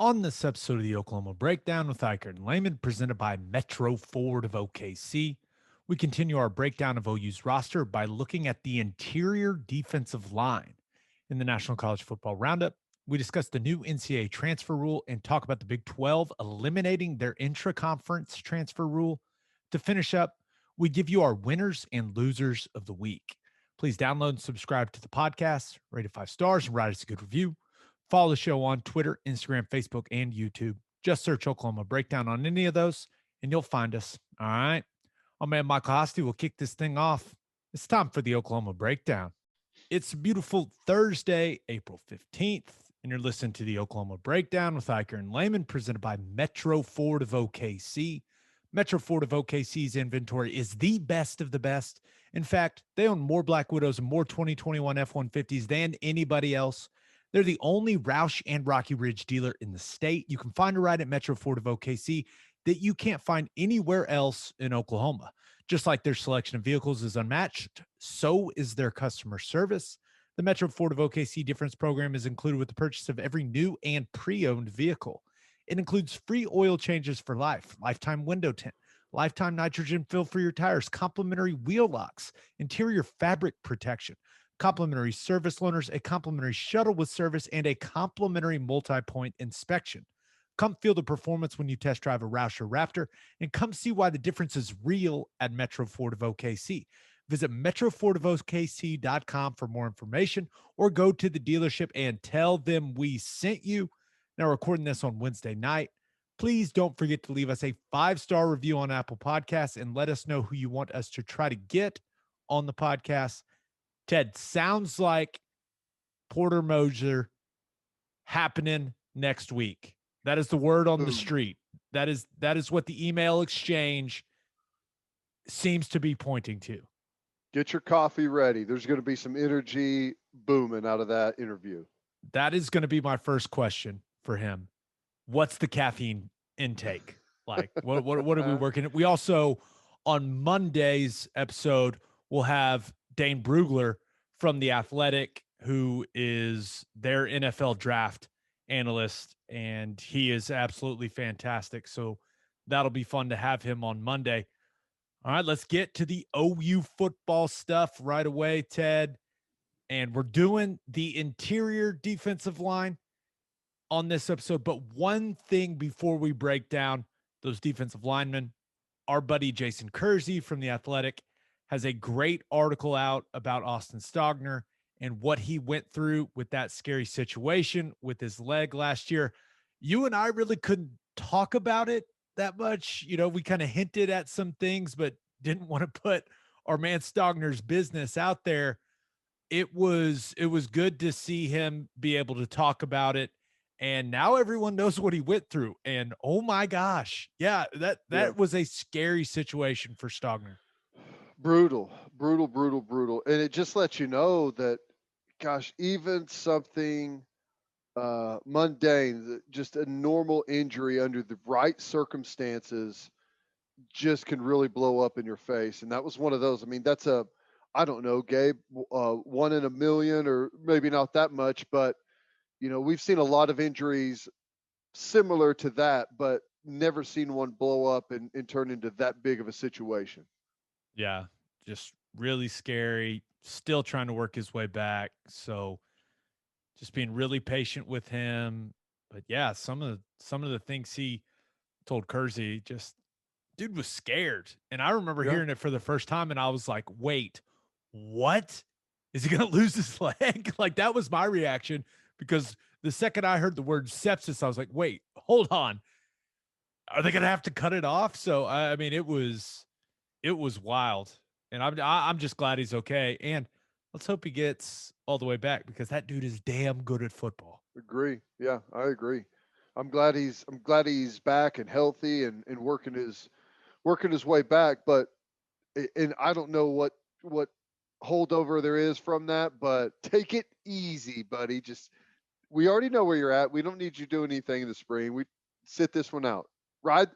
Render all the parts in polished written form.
On this episode of the Oklahoma Breakdown with Ikard and Lehman, presented by Metro Ford of OKC, we continue our breakdown of OU's roster by looking at the interior defensive line. In the National College Football Roundup, we discuss the new NCAA transfer rule and talk about the Big 12 eliminating their intraconference transfer rule. To finish up, we give you our winners and losers of the week. Please download and subscribe to the podcast, rate it 5 stars, and write us a good review. Follow the show on Twitter, Instagram, Facebook, and YouTube. Just search Oklahoma Breakdown on any of those, and you'll find us. All right. Our man Michael Hosty will kick this thing off. It's time for the Oklahoma Breakdown. It's a beautiful Thursday, April 15th, and you're listening to the Oklahoma Breakdown with Ikard and Lehman, presented by Metro Ford of OKC. Metro Ford of OKC's inventory is the best of the best. In fact, they own more Black Widows and more 2021 F-150s than anybody else. They're the only Roush and Rocky Ridge dealer in the state. You can find a ride at Metro Ford of OKC that you can't find anywhere else in Oklahoma. Just like their selection of vehicles is unmatched, so is their customer service. The Metro Ford of OKC Difference Program is included with the purchase of every new and pre-owned vehicle. It includes free oil changes for life, lifetime window tint, lifetime nitrogen fill for your tires, complimentary wheel locks, interior fabric protection, complimentary service loaners, a complimentary shuttle with service, and a complimentary multi-point inspection. Come feel the performance when you test drive a Roush or Raptor, and come see why the difference is real at Metro Ford of OKC. Visit metrofordofokc.com for more information, or go to the dealership and tell them we sent you. Now, recording this on Wednesday night. Please don't forget to leave us a 5-star review on Apple Podcasts and let us know who you want us to try to get on the podcast. Ted, sounds like Porter Moser happening next week. That is the word on the street. That is what the email exchange seems to be pointing to. Get your coffee ready. There's going to be some energy booming out of that interview. That is going to be my first question for him. What's the caffeine intake like? What are we working at? We also, on Monday's episode, will have Dane Brugler from The Athletic, who is their NFL draft analyst, and he is absolutely fantastic. So that'll be fun to have him on Monday. All right, let's get to the OU football stuff right away, Ted. And we're doing the interior defensive line on this episode. But one thing before we break down those defensive linemen, our buddy Jason Kersey from The Athletic has a great article out about Austin Stogner and what he went through with that scary situation with his leg last year. You and I really couldn't talk about it that much. You know, we kind of hinted at some things, but didn't want to put our man Stogner's business out there. It was good to see him be able to talk about it. And now everyone knows what he went through. And oh my gosh. Yeah, that was a scary situation for Stogner. Brutal. And it just lets you know that, gosh, even something mundane, just a normal injury under the right circumstances just can really blow up in your face. And that was one of those. I mean, that's I don't know, Gabe, 1 in a million, or maybe not that much, but you know, we've seen a lot of injuries similar to that, but never seen one blow up and turn into that big of a situation. Yeah, just really scary. Still trying to work his way back. So just being really patient with him. But yeah, some of the things he told Kersey, just dude was scared. And I remember hearing it for the first time, and I was like, wait, what? Is he going to lose his leg? Like, that was my reaction, because the second I heard the word sepsis, I was like, wait, hold on. Are they going to have to cut it off? So, I mean, it was wild. And I'm just glad he's okay. And let's hope he gets all the way back, because that dude is damn good at football. Agree. Yeah, I agree. I'm glad he's back and healthy and working his way back. But and I don't know what holdover there is from that, but take it easy, buddy. Just, we already know where you're at. We don't need you to do anything in the spring. We sit this one out. Ride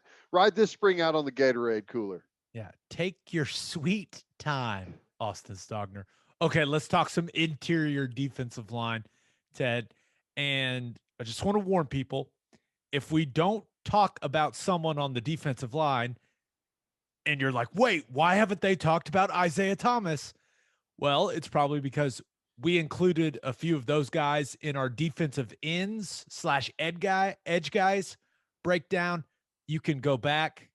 this spring out on the Gatorade cooler. Yeah, take your sweet time, Austin Stogner. Okay, let's talk some interior defensive line, Ted. And I just want to warn people, if we don't talk about someone on the defensive line and you're like, wait, why haven't they talked about Isaiah Thomas? Well, it's probably because we included a few of those guys in our defensive ends / edge guys breakdown. You can go back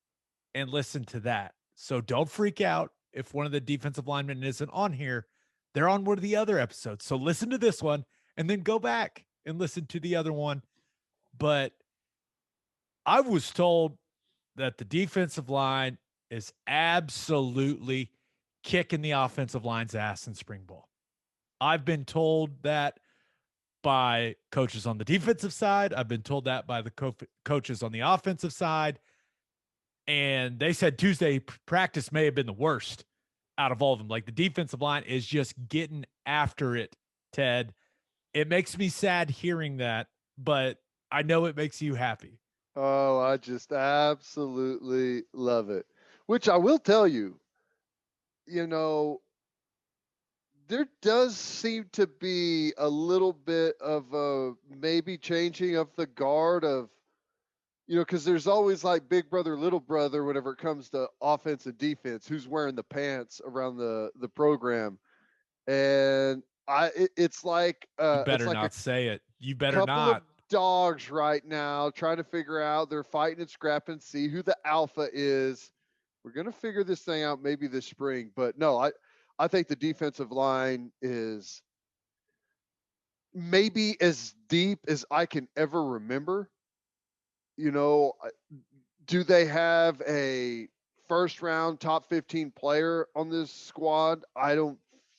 and listen to that. So don't freak out if one of the defensive linemen isn't on here. They're on one of the other episodes. So listen to this one and then go back and listen to the other one. But I was told that the defensive line is absolutely kicking the offensive line's ass in spring ball. I've been told that by coaches on the defensive side. I've been told that by the coaches on the offensive side. And they said Tuesday practice may have been the worst out of all of them. Like the defensive line is just getting after it, Ted. It makes me sad hearing that, but I know it makes you happy. Oh, I just absolutely love it. Which I will tell you, you know, there does seem to be a little bit of a maybe changing of the guard of, because there's always like big brother, little brother, whenever it comes to offense and defense, who's wearing the pants around the program. And it's like You it's better like a not say it. You better couple of not. dogs right now trying to figure out, they're fighting and scrapping, see who the alpha is. We're going to figure this thing out maybe this spring, but no, I think the defensive line is maybe as deep as I can ever remember. You know, do they have a first round top 15 player on this squad? I don't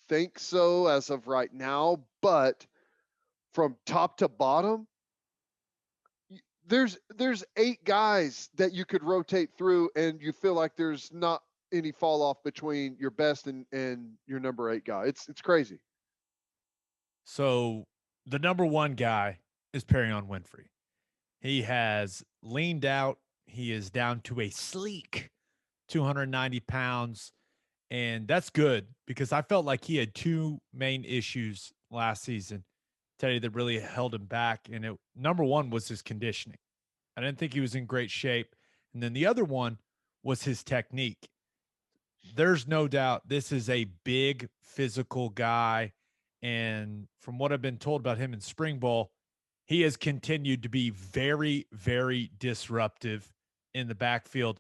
think so as of right now, but from top to bottom, there's 8 guys that you could rotate through and you feel like there's not any fall off between your best and your number 8 guy. It's crazy. So the number one guy is Perrian Winfrey. He has leaned out. He is down to a sleek 290 pounds. And that's good because I felt like he had two main issues last season, Teddy, that really held him back. And number one was his conditioning. I didn't think he was in great shape. And then the other one was his technique. There's no doubt this is a big physical guy. And from what I've been told about him in spring ball, he has continued to be very, very disruptive in the backfield.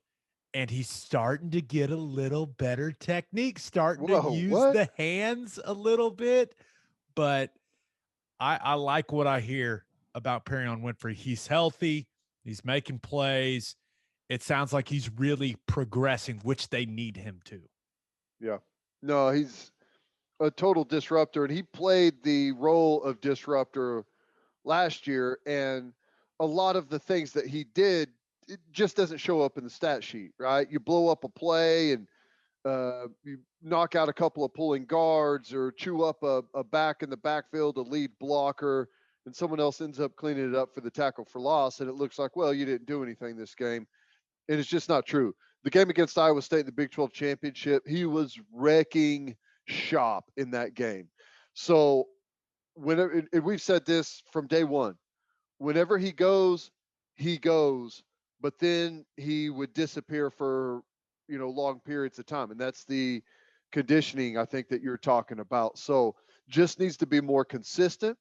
And he's starting to get a little better technique, starting to Whoa, use what? the hands a little bit. But I like what I hear about Perrion Winfrey. He's healthy. He's making plays. It sounds like he's really progressing, which they need him to. Yeah. No, he's a total disruptor, and he played the role of disruptor last year. And a lot of the things that he did, it just doesn't show up in the stat sheet, right? You blow up a play and you knock out a couple of pulling guards or chew up a back in the backfield, a lead blocker, and someone else ends up cleaning it up for the tackle for loss. And it looks like, well, you didn't do anything this game. And it's just not true. The game against Iowa State in the Big 12 championship, he was wrecking shop in that game. So whenever, and we've said this from day one, whenever he goes, but then he would disappear for, long periods of time. And that's the conditioning, I think, that you're talking about. So just needs to be more consistent.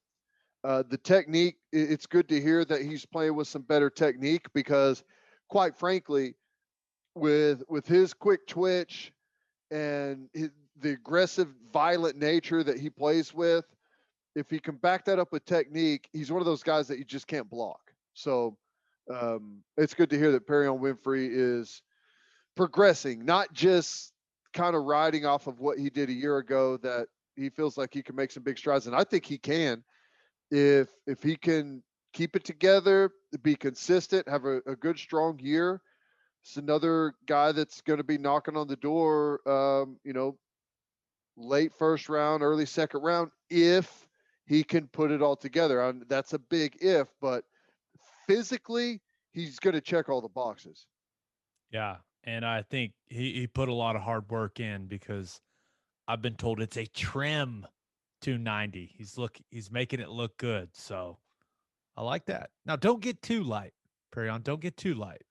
The technique, it's good to hear that he's playing with some better technique because, quite frankly, with his quick twitch and the aggressive, violent nature that he plays with, if he can back that up with technique, he's one of those guys that you just can't block. So it's good to hear that Perrion Winfrey is progressing, not just kind of riding off of what he did a year ago, that he feels like he can make some big strides. And I think he can, if he can keep it together, be consistent, have a good, strong year. It's another guy that's going to be knocking on the door, late first round, early second round, if he can put it all together. That's a big if, but physically, he's going to check all the boxes. Yeah. And I think he put a lot of hard work in because I've been told it's a trim 290. He's making it look good. So I like that. Now don't get too light, Perrian. Don't get too light.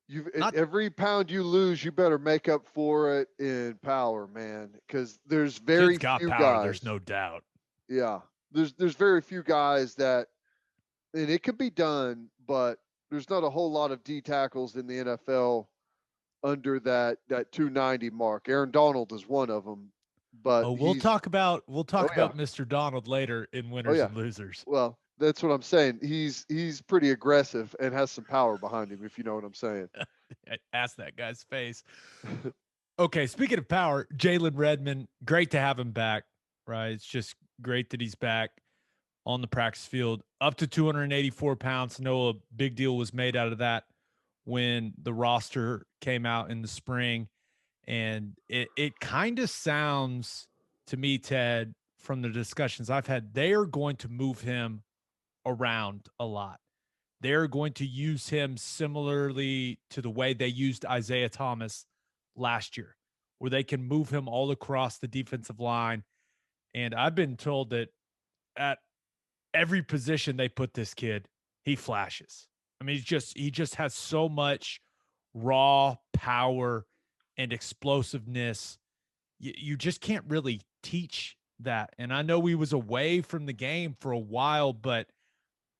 You've Not every pound you lose, you better make up for it in power, man. Because there's kid's very got few power. There's guys. no doubt. Yeah, there's very few guys that, and it could be done, but there's not a whole lot of D tackles in the NFL under that 290 mark. Aaron Donald is one of them, but Oh, he's we'll oh talk yeah, about Mr. Donald later in oh winners yeah. and losers. Well, that's what I'm saying. He's pretty aggressive and has some power behind him, if you know what I'm saying. Ask that guy's face. Okay, speaking of power, Jalen Redmond, great to have him back, right? It's just great that he's back on the practice field, up to 284 pounds. No, a big deal was made out of that when the roster came out in the spring. And it kind of sounds to me, Ted, from the discussions I've had, they are going to move him around a lot. They're going to use him similarly to the way they used Isaiah Thomas last year, where they can move him all across the defensive line. And I've been told that at every position they put this kid, he flashes. I mean, he just has so much raw power and explosiveness. You just can't really teach that. And I know he was away from the game for a while, but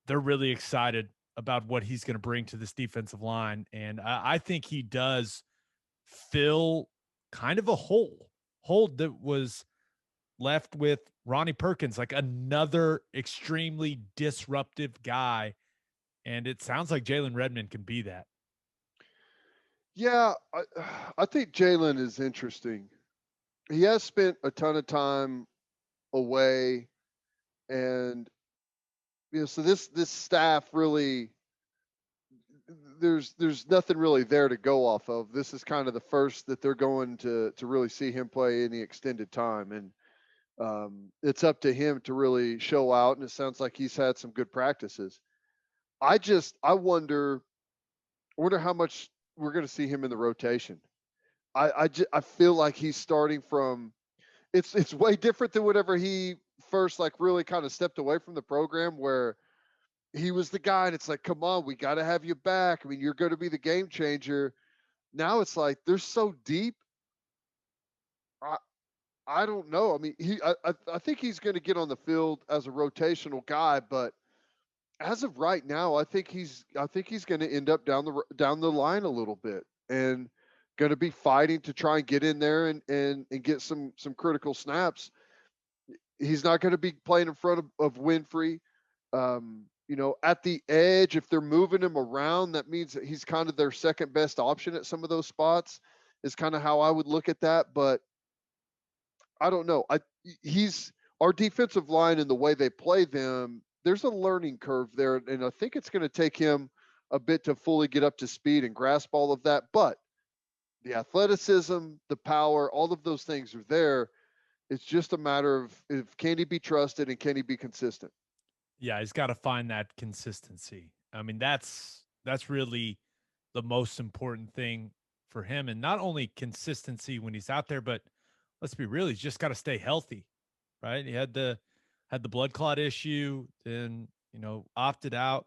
they're really excited about what he's going to bring to this defensive line. And I think he does fill kind of a hole that was left with Ronnie Perkins, like another extremely disruptive guy. And it sounds like Jalen Redmond can be that. Yeah, I think Jalen is interesting. He has spent a ton of time away, and so this staff really there's nothing really there to go off of. This is kind of the first that they're going to really see him play any extended time, and it's up to him to really show out. And it sounds like he's had some good practices. I wonder how much we're going to see him in the rotation. I feel like he's starting from. It's way different than whenever he first like really kind of stepped away from the program, where he was the guy, and it's like, come on, we got to have you back. I mean, you're going to be the game changer. Now it's like they're so deep. I I don't know. I mean, I think he's going to get on the field as a rotational guy, but as of right now, I think he's going to end up down the line a little bit, and going to be fighting to try and get in there and get some critical snaps. He's not going to be playing in front of Winfrey. At the edge, if they're moving him around, that means that he's kind of their second best option at some of those spots, is kind of how I would look at that. But I don't know. He's our defensive line and the way they play them. There's a learning curve there, and I think it's going to take him a bit to fully get up to speed and grasp all of that. But the athleticism, the power, all of those things are there. It's just a matter of if can he be trusted and can he be consistent. Yeah, he's got to find that consistency. I mean, that's really the most important thing for him. And not only consistency when he's out there, but let's be real, he's just got to stay healthy, right? He had the blood clot issue, then opted out.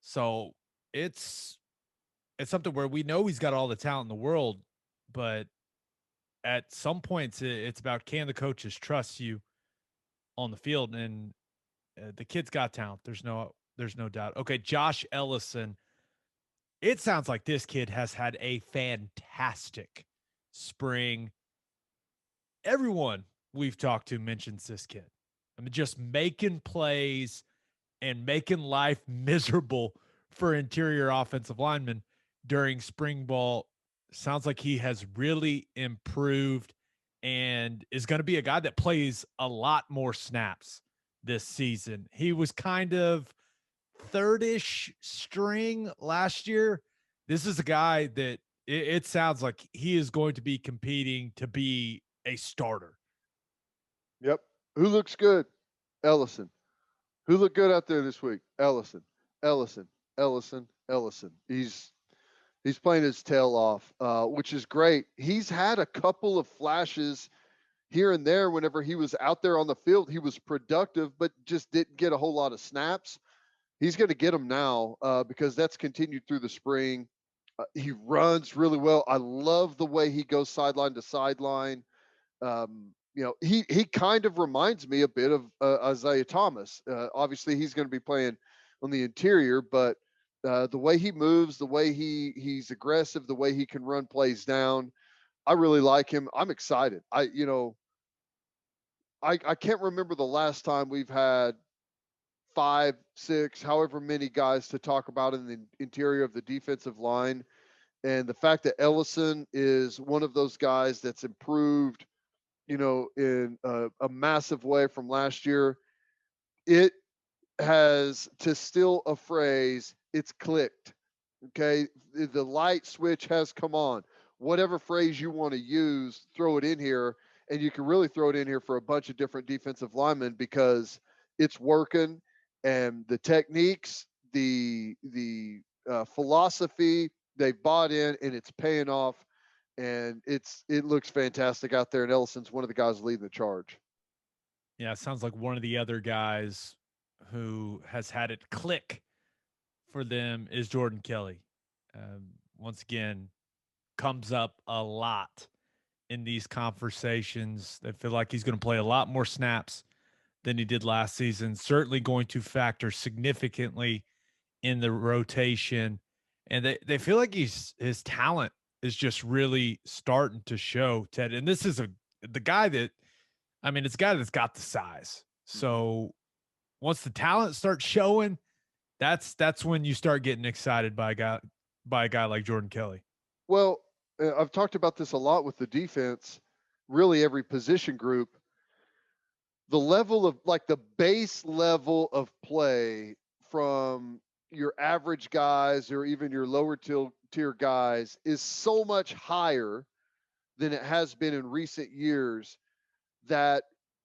So it's something where we know he's got all the talent in the world, but at some points it's about, can the coaches trust you on the field? And the kid's got talent. There's no doubt. Okay, Josh Ellison. It sounds like this kid has had a fantastic spring. Everyone we've talked to mentions this kid. I mean, just making plays and making life miserable for interior offensive linemen during spring ball. Sounds like he has really improved and is going to be a guy that plays a lot more snaps this season. He was kind of third-ish string last year. This is a guy that it sounds like he is going to be competing to be a starter. Yep. Who looks good? Ellison. Who looked good out there this week? Ellison. Ellison. Ellison. Ellison. He's playing his tail off, which is great. He's had a couple of flashes here and there whenever he was out there on the field. He was productive, but just didn't get a whole lot of snaps. he's going to get them now because that's continued through the spring. He runs really well. I love the way he goes sideline to sideline. He kind of reminds me a bit of Isaiah Thomas. Obviously, he's going to be playing on the interior, but the way he moves, the way he's aggressive, the way he can run plays down, I really like him. I'm excited. I can't remember the last time we've had 5, 6, however many guys to talk about in the interior of the defensive line. And the fact that Ellison is one of those guys that's improved, in a massive way from last year, it has, to steal a phrase, it's clicked. Okay. The light switch has come on. Whatever phrase you want to use, throw it in here. And you can really throw it in here for a bunch of different defensive linemen because it's working. And the techniques, the philosophy, they've bought in and it's paying off. And it looks fantastic out there. And Ellison's one of the guys leading the charge. Yeah, it sounds like one of the other guys who has had it click for them is Jordan Kelly. Once again, comes up a lot in these conversations. They feel like he's going to play a lot more snaps than he did last season. Certainly going to factor significantly in the rotation. And they feel like his talent is just really starting to show, Ted. And this is the guy that, it's a guy that's got the size. So once the talent starts showing, that's when you start getting excited by a guy like Jordan Kelly. Well, I've talked about this a lot with the defense, really every position group. The level of, like, the base level of play from your average guys or even your lower tier guys is so much higher than it has been in recent years that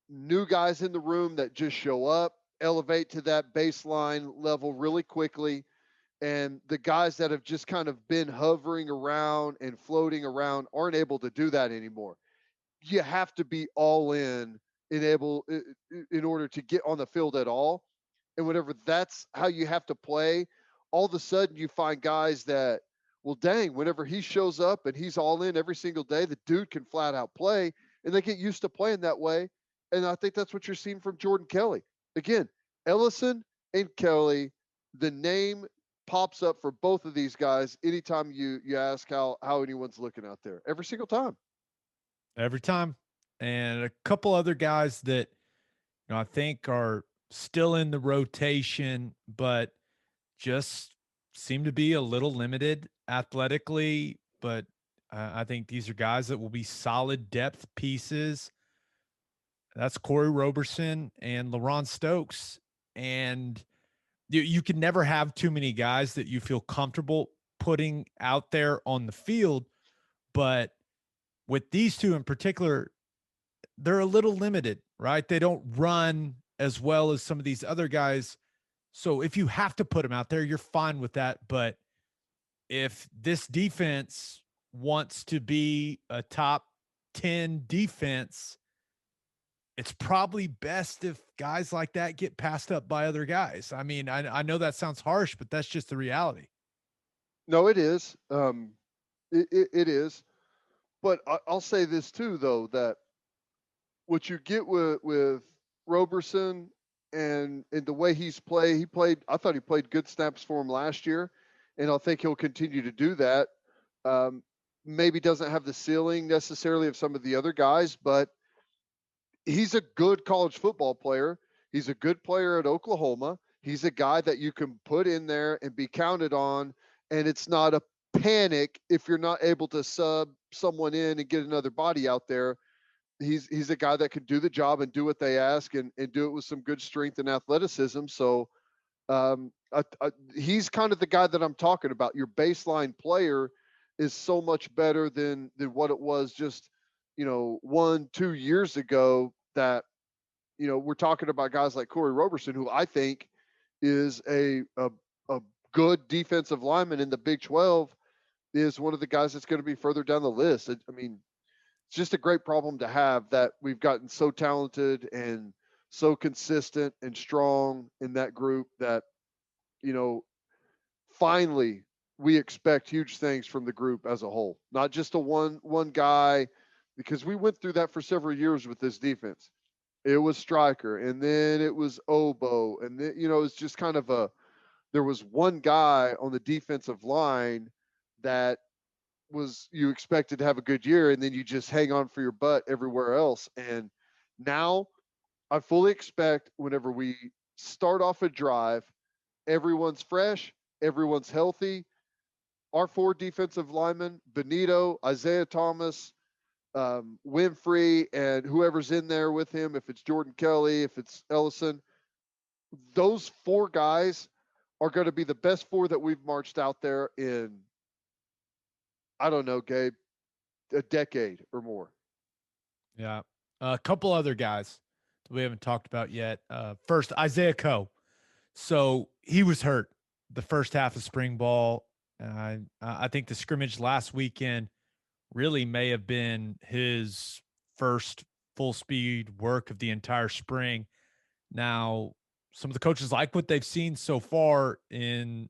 new guys in the room that just show up elevate to that baseline level really quickly. And the guys that have just kind of been hovering around and floating around aren't able to do that anymore. You have to be all in in order to get on the field at all. And whenever that's how you have to play, all of a sudden you find guys that, well, dang, whenever he shows up and he's all in every single day, the dude can flat out play, and they get used to playing that way. And I think that's what you're seeing from Jordan Kelly. Again, Ellison and Kelly, the name pops up for both of these guys anytime you ask how anyone's looking out there, every single time. Every time. And a couple other guys that I think are still in the rotation, but just seem to be a little limited athletically. But I think these are guys that will be solid depth pieces. That's Corey Roberson and LaRon Stokes. And you can never have too many guys that you feel comfortable putting out there on the field. But with these two in particular, they're a little limited, right? They don't run as well as some of these other guys. So if you have to put them out there, you're fine with that. But if this defense wants to be a top 10 defense, it's probably best if guys like that get passed up by other guys. I know that sounds harsh, but that's just the reality. No, it is. It is. But I'll say this too, though, that what you get with Roberson and the way he played, I thought he played good snaps for him last year, and I think he'll continue to do that. Maybe doesn't have the ceiling necessarily of some of the other guys, but he's a good college football player. He's a good player at Oklahoma. He's a guy that you can put in there and be counted on, and it's not a panic if you're not able to sub someone in and get another body out there. He's a guy that can do the job and do what they ask and do it with some good strength and athleticism. So he's kind of the guy that I'm talking about. Your baseline player is so much better than what it was just 1-2 years ago. That we're talking about guys like Corey Roberson, who I think is a good defensive lineman in the Big 12, is one of the guys that's going to be further down the list. It's just a great problem to have that we've gotten so talented and so consistent and strong in that group that you know, finally we expect huge things from the group as a whole, not just a one guy, because we went through that for several years with this defense. It was Stryker, and then it was Obo, and then it's just kind of a there was one guy on the defensive line that was you expected to have a good year, and then you just hang on for your butt everywhere else. And now I fully expect whenever we start off a drive, everyone's fresh, everyone's healthy. Our four defensive linemen, Benito, Isaiah Thomas, Winfrey, and whoever's in there with him, if it's Jordan Kelly, if it's Ellison, those four guys are going to be the best four that we've marched out there in, I don't know, Gabe, a decade or more. Yeah. A couple other guys that we haven't talked about yet. First, Isaiah Coe. So he was hurt the first half of spring ball. I think the scrimmage last weekend really may have been his first full speed work of the entire spring. Now, some of the coaches like what they've seen so far in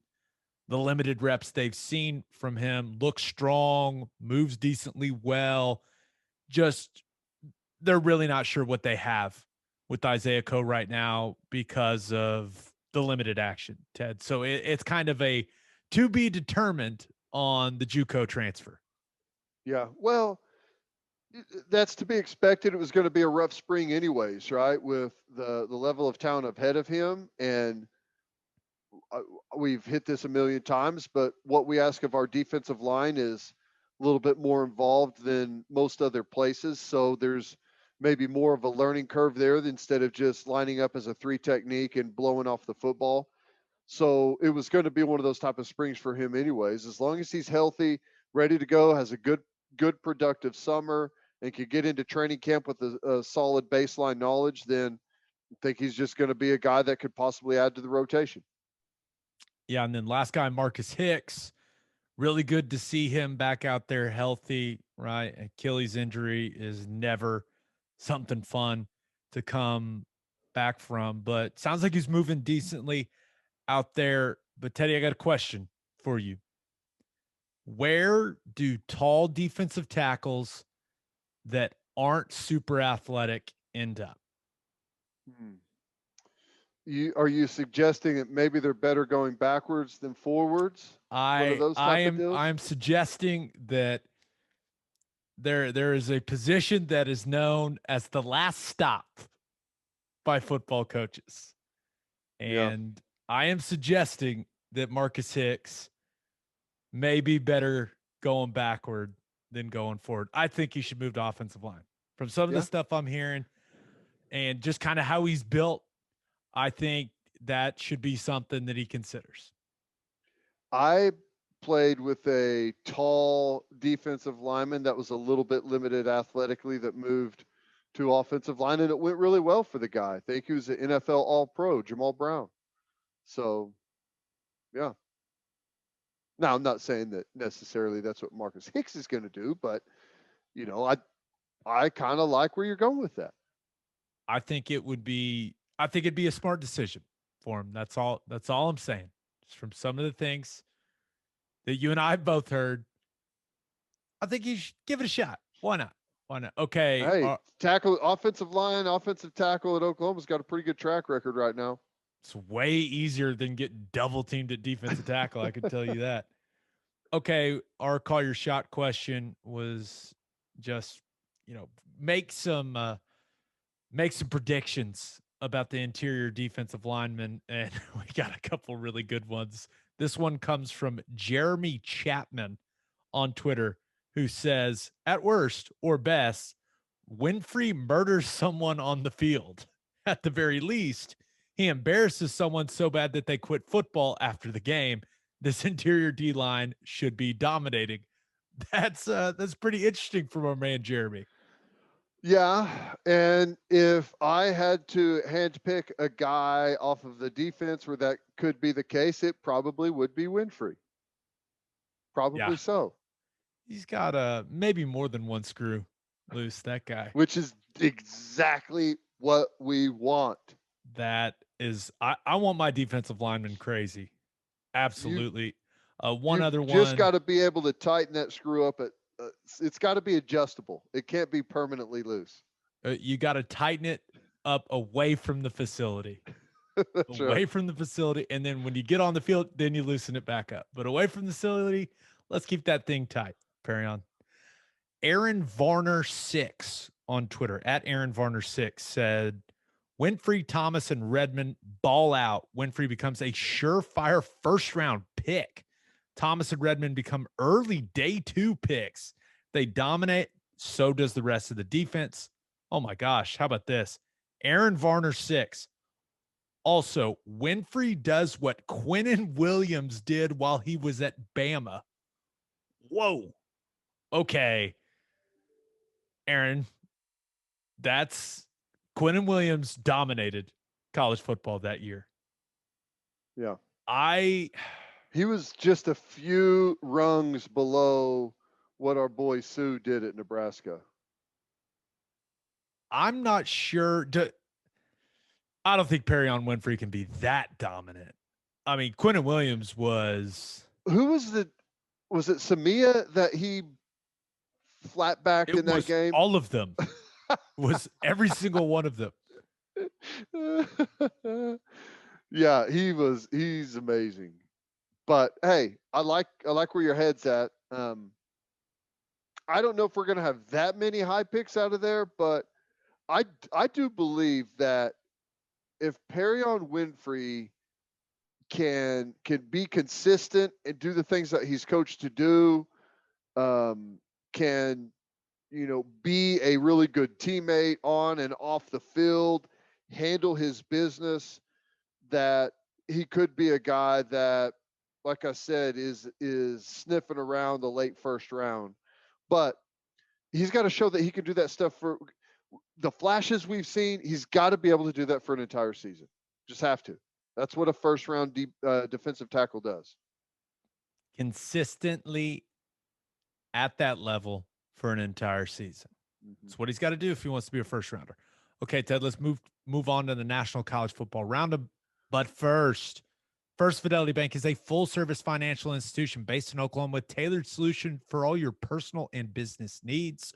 the limited reps they've seen from him. Looks strong, moves decently well. Just they're really not sure what they have with Isaiah Coe right now because of the limited action, Ted. So it's kind of a to be determined on the JUCO transfer. Yeah, well, that's to be expected. It was going to be a rough spring, anyways, right? With the level of talent ahead of him, and we've hit this a million times. But what we ask of our defensive line is a little bit more involved than most other places. So there's maybe more of a learning curve there instead of just lining up as a three technique and blowing off the football. So it was going to be one of those type of springs for him, anyways. As long as he's healthy, ready to go, has a good productive summer, and can get into training camp with a solid baseline knowledge, then I think he's just going to be a guy that could possibly add to the rotation. Yeah, and then last guy, Marcus Hicks. Really good to see him back out there healthy, right? Achilles injury is never something fun to come back from, but sounds like he's moving decently out there. But Teddy, I got a question for you. Where do tall defensive tackles that aren't super athletic end up? Are you suggesting that maybe they're better going backwards than forwards? One of those type of deals? I'm suggesting that there is a position that is known as the last stop by football coaches. Yeah. And I am suggesting that Marcus Hicks may be better going backward than going forward. I think he should move to offensive line. From some of the stuff I'm hearing and just kind of how he's built, I think that should be something that he considers. I played with a tall defensive lineman that was a little bit limited athletically that moved to offensive line, and it went really well for the guy. I think he was an NFL All-Pro, Jamal Brown. So, yeah. Now, I'm not saying that necessarily that's what Marcus Hicks is going to do, but I kind of like where you're going with that. I think it'd be a smart decision for him. That's all I'm saying. Just from some of the things that you and I both heard, I think you should give it a shot. Why not? Why not? Okay. Hey, offensive tackle at Oklahoma's got a pretty good track record right now. It's way easier than getting double teamed at defensive tackle. I can tell you that. Okay. Our call your shot question was just, make some predictions about the interior defensive linemen. And we got a couple really good ones. This one comes from Jeremy Chapman on Twitter, who says, at worst or best, Winfrey murders someone on the field. At the very least, he embarrasses someone so bad that they quit football after the game. This interior D line should be dominating. That's pretty interesting from our man Jeremy. Yeah, and if I had to handpick a guy off of the defense where that could be the case, it probably would be Winfrey. Probably so. He's got maybe more than one screw loose, that guy. Which is exactly what we want. That is, I want my defensive lineman crazy. Absolutely. One You've other just one. got to be able to tighten that screw up. It's got to be adjustable. It can't be permanently loose. You got to tighten it up away from the facility. That's right. Away from the facility. And then when you get on the field, then you loosen it back up. But away from the facility, let's keep that thing tight. Perrian. Aaron Varner 6 on Twitter at Aaron Varner 6 said, Winfrey, Thomas, and Redmond ball out. Winfrey becomes a surefire first round pick. Thomas and Redmond become early day 2 picks. They dominate. So does the rest of the defense. Oh my gosh. How about this? Aaron Varner 6. Also, Winfrey does what Quinnen Williams did while he was at Bama. Whoa. Okay. Aaron, that's Quinnen Williams dominated college football that year. Yeah. He was just a few rungs below what our boy Sue did at Nebraska. I'm not sure. I don't think Perrian Winfrey can be that dominant. I mean, Quinnen Williams was. Who was it Samia that he flat backed in that game? All of them. Was every single one of them. Yeah, he's amazing. But hey, I like where your head's at. I don't know if we're gonna have that many high picks out of there, but I do believe that if Perrian Winfrey can be consistent and do the things that he's coached to do, can be a really good teammate on and off the field, handle his business, that he could be a guy that, like I said, is sniffing around the late first round. But he's got to show that he can do that stuff for the flashes we've seen. He's got to be able to do that for an entire season. Just have to. That's what a first round defensive tackle does. Consistently at that level for an entire season. That's what he's got to do if he wants to be a first rounder. Okay, Ted, let's move on to the National College Football Roundup. But first, First Fidelity Bank is a full-service financial institution based in Oklahoma with tailored solution for all your personal and business needs.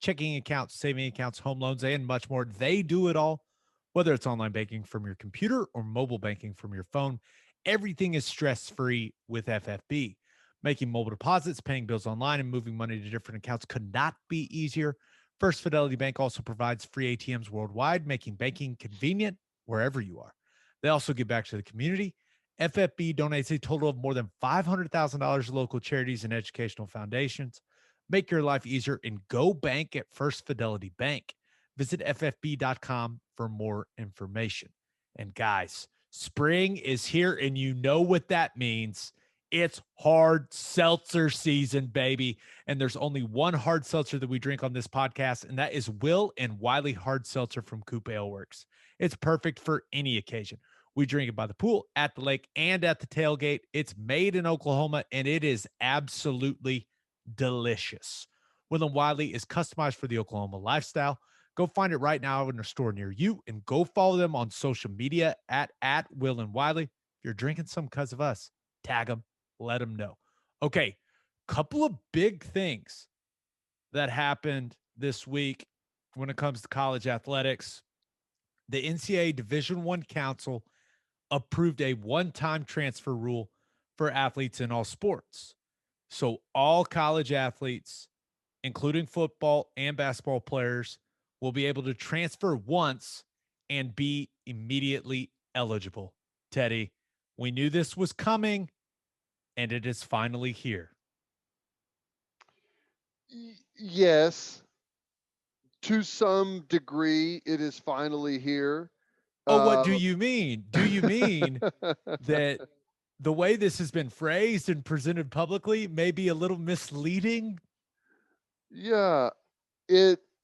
Checking accounts, saving accounts, home loans, and much more. They do it all, whether it's online banking from your computer or mobile banking from your phone. Everything is stress-free with FFB. Making mobile deposits, paying bills online, and moving money to different accounts could not be easier. First Fidelity Bank also provides free ATMs worldwide, making banking convenient wherever you are. They also give back to the community. FFB donates a total of more than $500,000 to local charities and educational foundations. Make your life easier and go bank at First Fidelity Bank. Visit ffb.com for more information. And guys, spring is here, and you know what that means. It's hard seltzer season, baby. And there's only one hard seltzer that we drink on this podcast, and that is Will and Wiley Hard Seltzer from Coop Ale Works. It's perfect for any occasion. We drink it by the pool, at the lake, and at the tailgate. It's made in Oklahoma, and it is absolutely delicious. Will and Wiley is customized for the Oklahoma lifestyle. Go find it right now in a store near you, and go follow them on social media at Will and Wiley. If you're drinking some because of us, tag them. Let them know. Okay, couple of big things that happened this week when it comes to college athletics. The NCAA Division I Council approved a one-time transfer rule for athletes in all sports. So all college athletes, including football and basketball players, will be able to transfer once and be immediately eligible. Teddy, we knew this was coming, and it is finally here. Yes, to some degree, it is finally here. Oh, what do you mean? Do you mean that the way this has been phrased and presented publicly may be a little misleading? Yeah,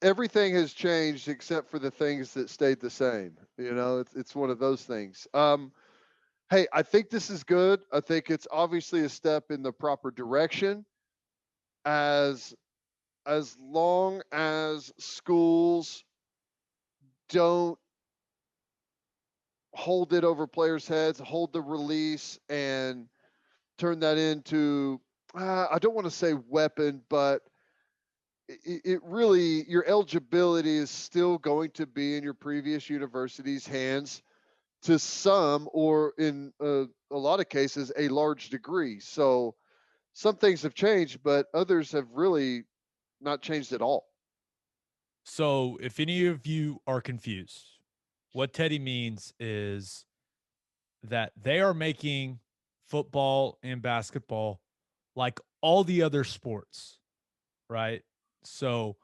everything has changed except for the things that stayed the same. It's one of those things. Hey, I think this is good. I think it's obviously a step in the proper direction. As long as schools don't hold it over players' heads, hold the release, and turn that into, I don't want to say weapon, but it really, your eligibility is still going to be in your previous university's hands to some, or in a lot of cases, a large degree. So some things have changed, but others have really not changed at all. So, if any of you are confused, what Teddy means is that they are making football and basketball like all the other sports, right? So,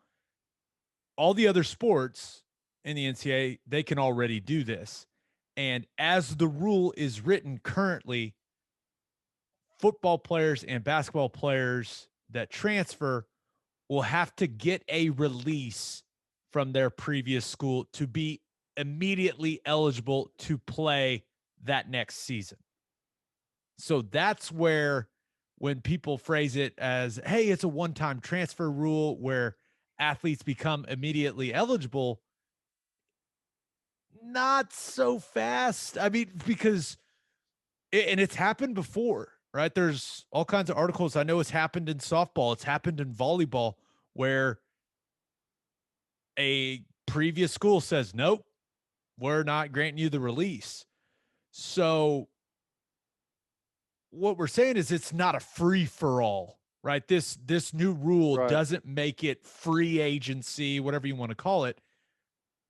all the other sports in the NCAA, they can already do this. And as the rule is written currently, football players and basketball players that transfer will have to get a release from their previous school to be immediately eligible to play that next season. So that's where, when people phrase it as, hey, it's a one time transfer rule where athletes become immediately eligible, not so fast. I mean, because, and it's happened before, right? There's all kinds of articles. I know it's happened in softball, it's happened in volleyball, where a previous school says, nope, we're not granting you the release. So what we're saying is it's not a free for all, right? This new rule Right. doesn't make it free agency, whatever you want to call it.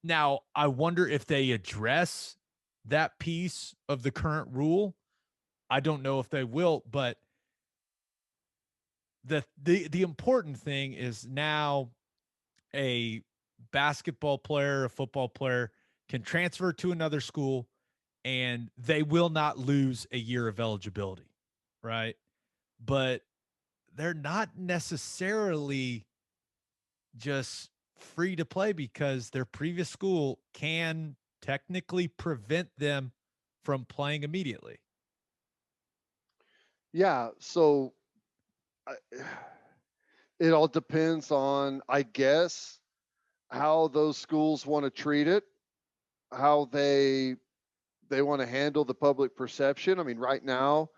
Now, I wonder if they address that piece of the current rule. I don't know if they will, but the important thing is now a basketball player, a football player can transfer to another school and they will not lose a year of eligibility, right? But they're not necessarily just free to play because their previous school can technically prevent them from playing immediately. Yeah. So I, it all depends on, I guess, how those schools want to treat it, how they want to handle the public perception. I mean, right now,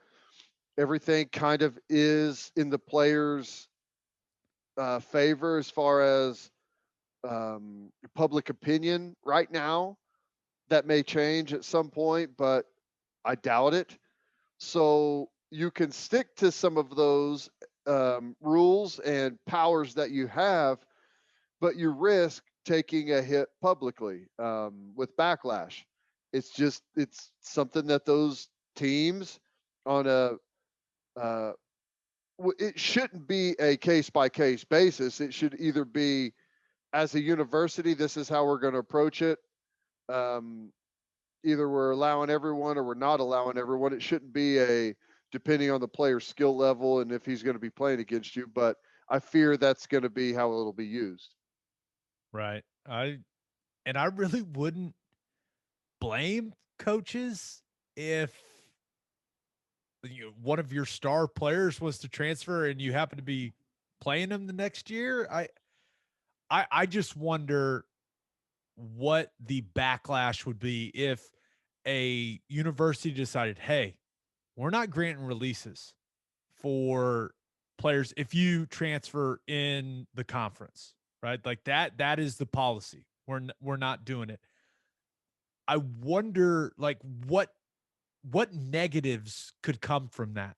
everything kind of is in the players' favor as far as public opinion right now. That may change at some point, but I doubt it. So you can stick to some of those rules and powers that you have, but you risk taking a hit publicly with backlash. It's something that those teams on a uh, it shouldn't be a case by case basis. It should either be, as a university, this is how we're going to approach it. Um, Either we're allowing everyone or we're not allowing everyone. It shouldn't be a, depending on the player's skill level and if he's going to be playing against you. But I fear that's going to be how it'll be used. Right. I really wouldn't blame coaches if one of your star players was to transfer and you happen to be playing them the next year. I just wonder what the backlash would be if a university decided, hey, we're not granting releases for players if you transfer in the conference, right? Like that is the policy. We're not doing it. I wonder like what negatives could come from that.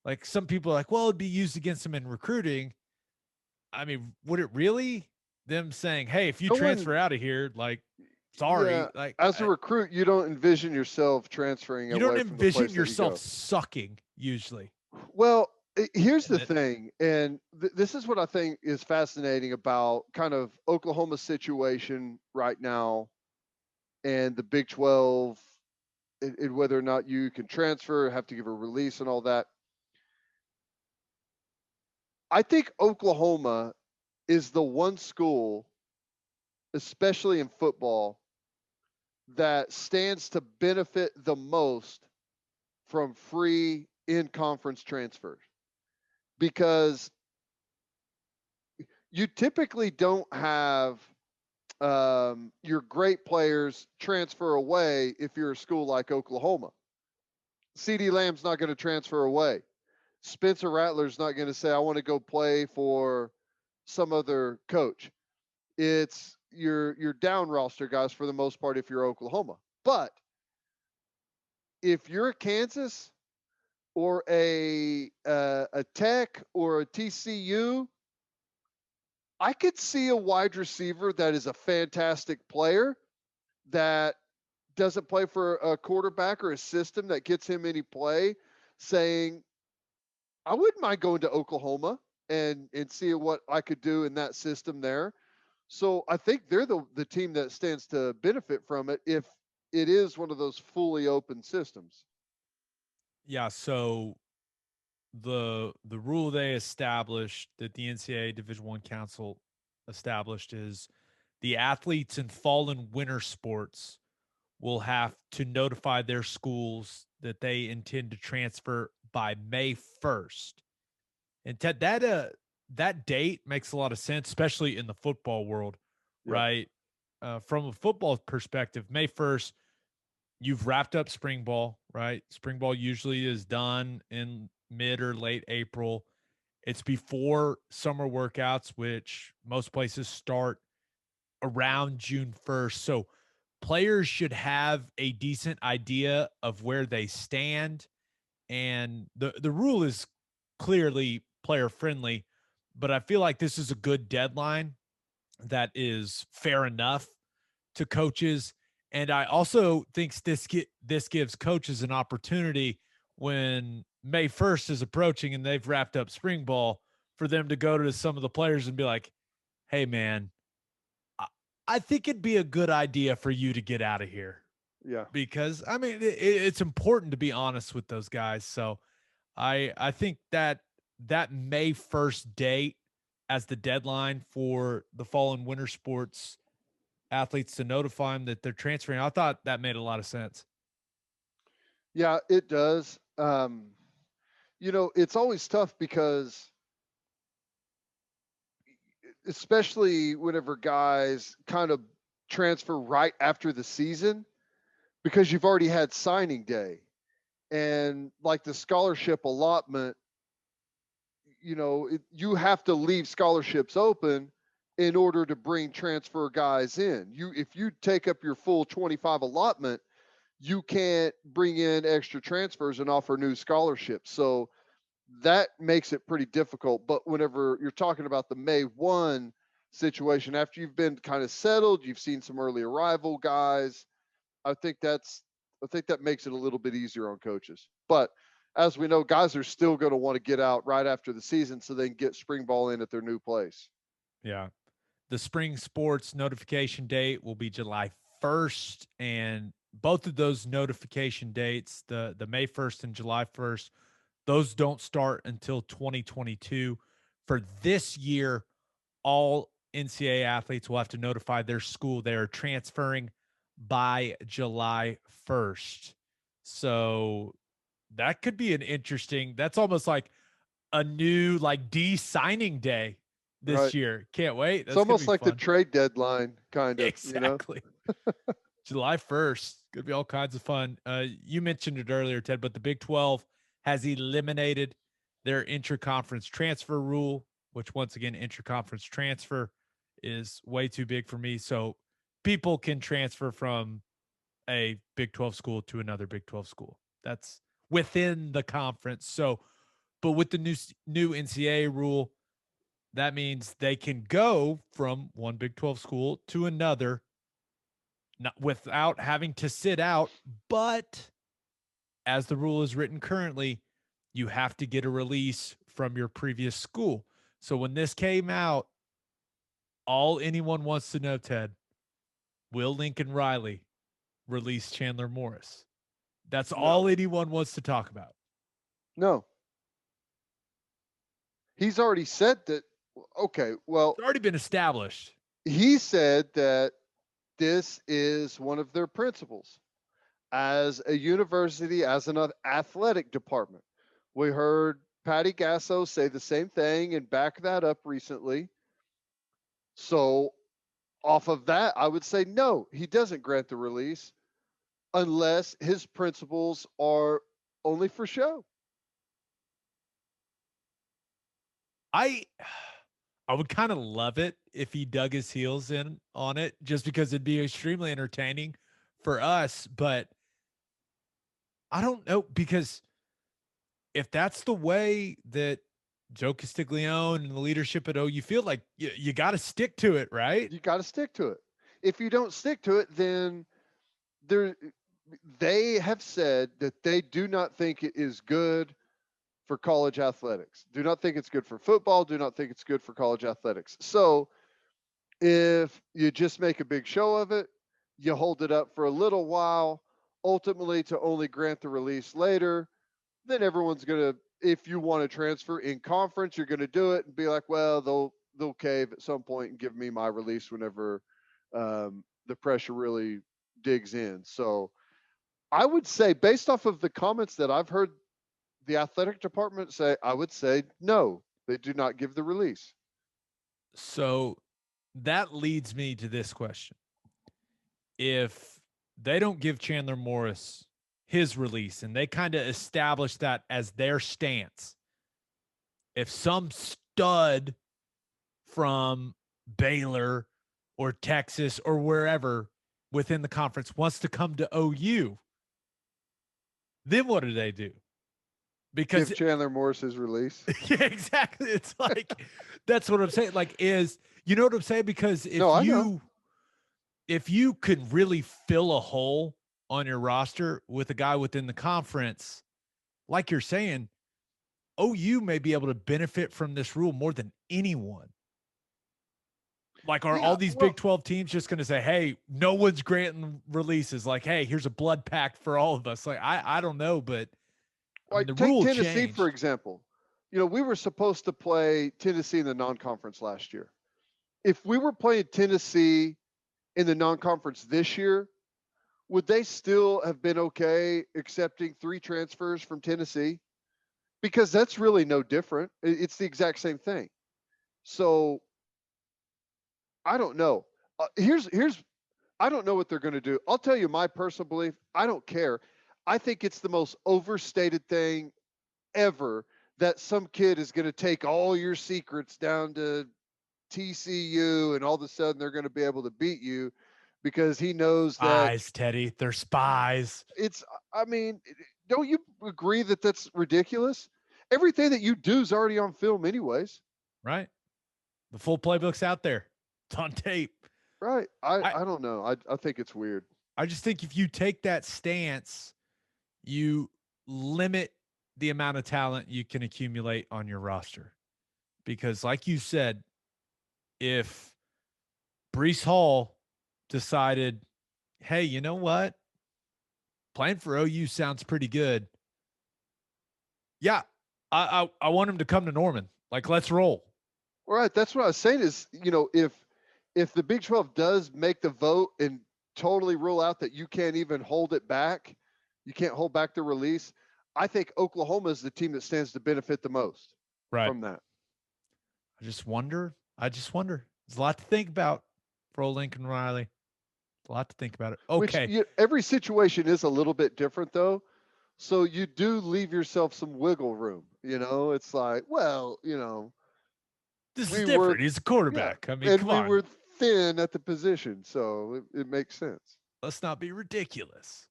Like some people are like, well, it'd be used against them in recruiting. I mean, would it really? Them saying, hey, if you No one, transfer out of here, like, yeah, sorry, like, as a recruit, you don't envision yourself transferring you don't away from the envision place that you yourself go. sucking usually. Well, here's And the that, thing, and this is what I think is fascinating about kind of Oklahoma's situation right now and the Big 12, and whether or not you can transfer, have to give a release, and all that. I think Oklahoma is the one school, especially in football, that stands to benefit the most from free in conference transfers, because you typically don't have your great players transfer away if you're a school like Oklahoma. CD Lamb's not going to transfer away. Spencer Rattler's not going to say, I want to go play for some other coach. It's your down roster guys for the most part if you're Oklahoma. But if you're a Kansas or a Tech or a TCU, I could see a wide receiver that is a fantastic player that doesn't play for a quarterback or a system that gets him any play, saying, I wouldn't mind going to Oklahoma and seeing what I could do in that system there. So I think they're the team that stands to benefit from it if it is one of those fully open systems. Yeah, so the rule they established, that the NCAA Division One Council established, is the athletes in fall and winter sports will have to notify their schools that they intend to transfer by May 1st. And Ted, that date makes a lot of sense, especially in the football world, Yep. right? From a football perspective, May 1st, you've wrapped up spring ball, right? Spring ball usually is done in mid or late April. It's before summer workouts, which most places start around June 1st. So players should have a decent idea of where they stand. And the rule is clearly player friendly, but I feel like this is a good deadline that is fair enough to coaches. And I also think this gives coaches an opportunity when May 1st is approaching and they've wrapped up spring ball for them to go to some of the players and be like, hey, man, I think it'd be a good idea for you to get out of here. Yeah. Because, I mean, it's important to be honest with those guys. So I think that May 1st date as the deadline for the fall and winter sports athletes to notify them that they're transferring, I thought that made a lot of sense. Yeah, it does. It's always tough because especially whenever guys kind of transfer right after the season because you've already had signing day and like the scholarship allotment, you have to leave scholarships open in order to bring transfer guys in. If you take up your full 25 allotment, you can't bring in extra transfers and offer new scholarships. So that makes it pretty difficult. But whenever you're talking about the May 1 situation, after you've been kind of settled, you've seen some early arrival guys, I think that makes it a little bit easier on coaches. But as we know, guys are still going to want to get out right after the season so they can get spring ball in at their new place. Yeah. The spring sports notification date will be July 1st. And both of those notification dates, the May 1st and July 1st, those don't start until 2022. For this year, all NCAA athletes will have to notify their school they are transferring by July 1st. So that could be that's almost like a new like signing day this Right. year. Can't wait. It's That's going to almost be like the fun. trade deadline, kind of. Exactly. July 1st. Going to be all kinds of fun. You mentioned it earlier, Ted, but the Big 12 has eliminated their intraconference transfer rule, which once again, intraconference transfer is way too big for me. So people can transfer from a Big 12 school to another Big 12 school. That's within the conference. So, but with the new NCAA rule, that means they can go from one Big 12 school to another not without having to sit out. But as the rule is written currently, you have to get a release from your previous school. So when this came out, all anyone wants to know, Ted, will Lincoln Riley release Chandler Morris? That's all No. anyone wants to talk about. No. He's already said that. Okay, well, It's already been established. he said that this is one of their principles as a university, as an athletic department. We heard Patty Gasso say the same thing and back that up recently. So, off of that, I would say no, he doesn't grant the release unless his principles are only for show. I I would kind of love it if he dug his heels in on it, just because it'd be extremely entertaining for us. But I don't know, because if that's the way that Joe Castiglione and the leadership at OU feel, like you got to stick to it, right? You got to stick to it. If you don't stick to it, then there they have said that they do not think it is good for college athletics. Do not think it's good for football. Do not think it's good for college athletics. So if you just make a big show of it, you hold it up for a little while, ultimately to only grant the release later, then everyone's going to, if you want to transfer in conference, you're going to do it and be like, well, they'll cave at some point and give me my release whenever the pressure really digs in. So I would say, based off of the comments that I've heard the athletic department say, I would say no, they do not give the release. So that leads me to this question. If they don't give Chandler Morris his release and they kind of establish that as their stance, if some stud from Baylor or Texas or wherever within the conference wants to come to OU, then what do they do? Because give Chandler Morris his release. Yeah, exactly. It's like, that's what I'm saying. Like, you know what I'm saying? Because if you could really fill a hole on your roster with a guy within the conference, like you're saying, OU may be able to benefit from this rule more than anyone. Like, are all these Big 12 teams just going to say, hey, no one's granting releases? Like, hey, here's a blood pact for all of us. Like, I don't know, but I mean, the take rule Tennessee, changed. for example. You know, we were supposed to play Tennessee in the non-conference last year. If we were playing Tennessee in the non-conference this year, would they still have been okay accepting 3 transfers from Tennessee? Because that's really no different. It's the exact same thing. So I don't know. Here's I don't know what they're going to do. I'll tell you my personal belief. I don't care. I think it's the most overstated thing ever that some kid is going to take all your secrets down to TCU and all of a sudden they're going to be able to beat you because he knows that Spies, Teddy. They're spies. I mean, don't you agree that that's ridiculous? Everything that you do is already on film anyways. Right. The full playbook's out there. It's on tape. Right. I don't know. I think it's weird. I just think if you take that stance, you limit the amount of talent you can accumulate on your roster. Because like you said, if Breece Hall decided, hey, you know what? Playing for OU sounds pretty good. Yeah, I want him to come to Norman. Like, let's roll. All right. That's what I was saying is, you know, if the Big 12 does make the vote and totally rule out that you can't even hold it back, you can't hold back the release, I think Oklahoma is the team that stands to benefit the most from that. I just wonder. There's a lot to think about for old Lincoln Riley. A lot to think about it. Okay. Which every situation is a little bit different, though. So you do leave yourself some wiggle room. You know, it's like, well, you know, this is different. He's a quarterback. I mean, come on. We were thin at the position, so it makes sense. Let's not be ridiculous.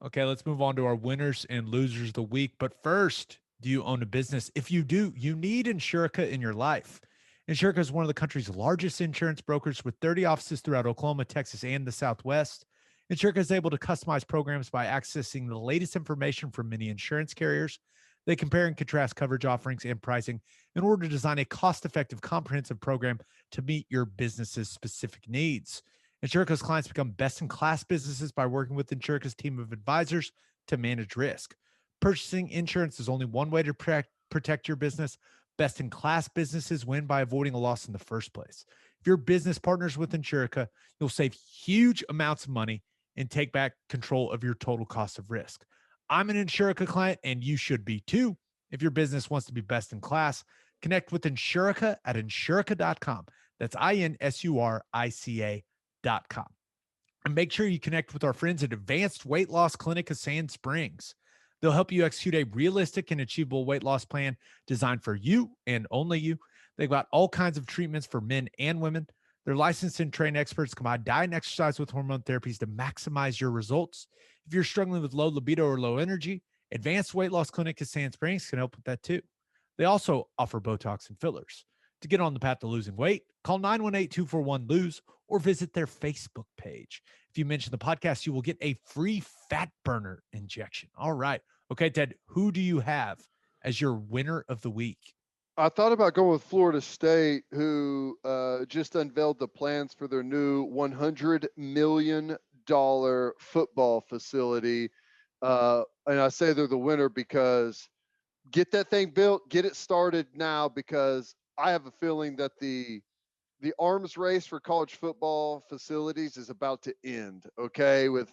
Okay, let's move on to our winners and losers of the week. But first, do you own a business? If you do, you need Insurica in your life. Insurica is one of the country's largest insurance brokers with 30 offices throughout Oklahoma, Texas, and the Southwest. Insurica is able to customize programs by accessing the latest information from many insurance carriers. They compare and contrast coverage offerings and pricing in order to design a cost-effective, comprehensive program to meet your business's specific needs. Insurica's clients become best-in-class businesses by working with Insurica's team of advisors to manage risk. Purchasing insurance is only one way to protect your business. Best-in-class businesses win by avoiding a loss in the first place. If your business partners with Insurica, you'll save huge amounts of money and take back control of your total cost of risk. I'm an Insurica client, and you should be too. If your business wants to be best in class, connect with Insurica at insurica.com. That's INSURICA.com. And make sure you connect with our friends at Advanced Weight Loss Clinic of Sand Springs. They'll help you execute a realistic and achievable weight loss plan designed for you and only you. They've got all kinds of treatments for men and women. They're licensed and trained experts combine diet and exercise with hormone therapies to maximize your results. If you're struggling with low libido or low energy, Advanced Weight Loss Clinic in Sand Springs can help with that too. They also offer Botox and fillers. To get on the path to losing weight, call 918-241-LOSE or visit their Facebook page. If you mention the podcast, you will get a free fat burner injection. All right. Okay, Ted, who do you have as your winner of the week? I thought about going with Florida State, who just unveiled the plans for their new $100 million football facility. And I say they're the winner because get that thing built, get it started now, because I have a feeling that the arms race for college football facilities is about to end, okay, with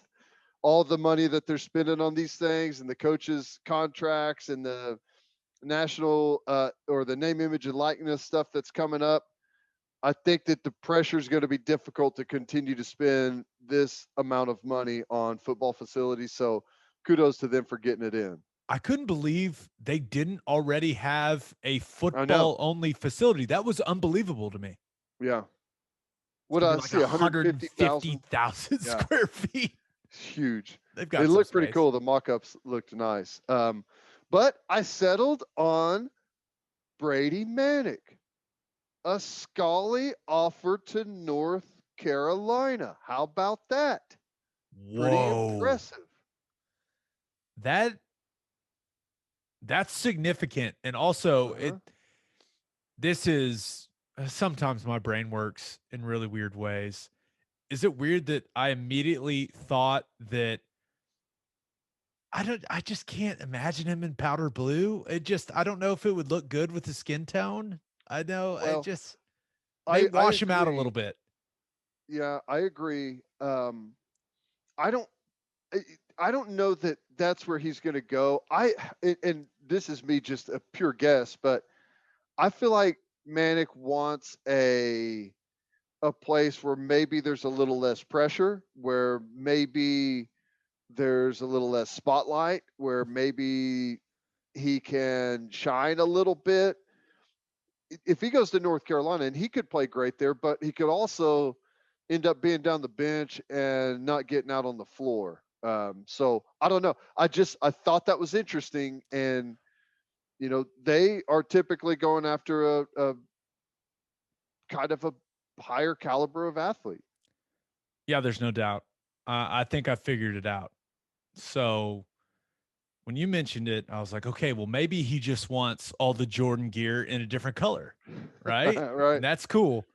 all the money that they're spending on these things and the coaches' contracts and the national or the name, image, and likeness stuff that's coming up. I think that the pressure is going to be difficult to continue to spend this amount of money on football facilities. So kudos to them for getting it in. I couldn't believe they didn't already have a I know. football-only facility. That was unbelievable to me. Yeah. What What I like see, 150,000 yeah. square feet. It's huge. They've got. It looked pretty space. cool. The mock-ups looked nice. But I settled on Brady Manek, a Scully offer to North Carolina. How about that? Whoa. Pretty impressive. That's significant. And also this is sometimes my brain works in really weird ways. Is it weird that I immediately thought that I just can't imagine him in powder blue. I don't know if it would look good with the skin tone. I know. Well, may wash him out a agree. little bit. Yeah, I agree. I don't know that that's where he's going to go. And this is me just a pure guess, but I feel like Manek wants a place where maybe there's a little less pressure, where maybe there's a little less spotlight, where maybe he can shine a little bit. If he goes to North Carolina, and he could play great there, but he could also end up being down the bench and not getting out on the floor. So I don't know. I thought that was interesting. And, they are typically going after a kind of a higher caliber of athlete. Yeah, there's no doubt. I think I figured it out. So when you mentioned it, I was like, okay, well, maybe he just wants all the Jordan gear in a different color, right? Right. And that's cool.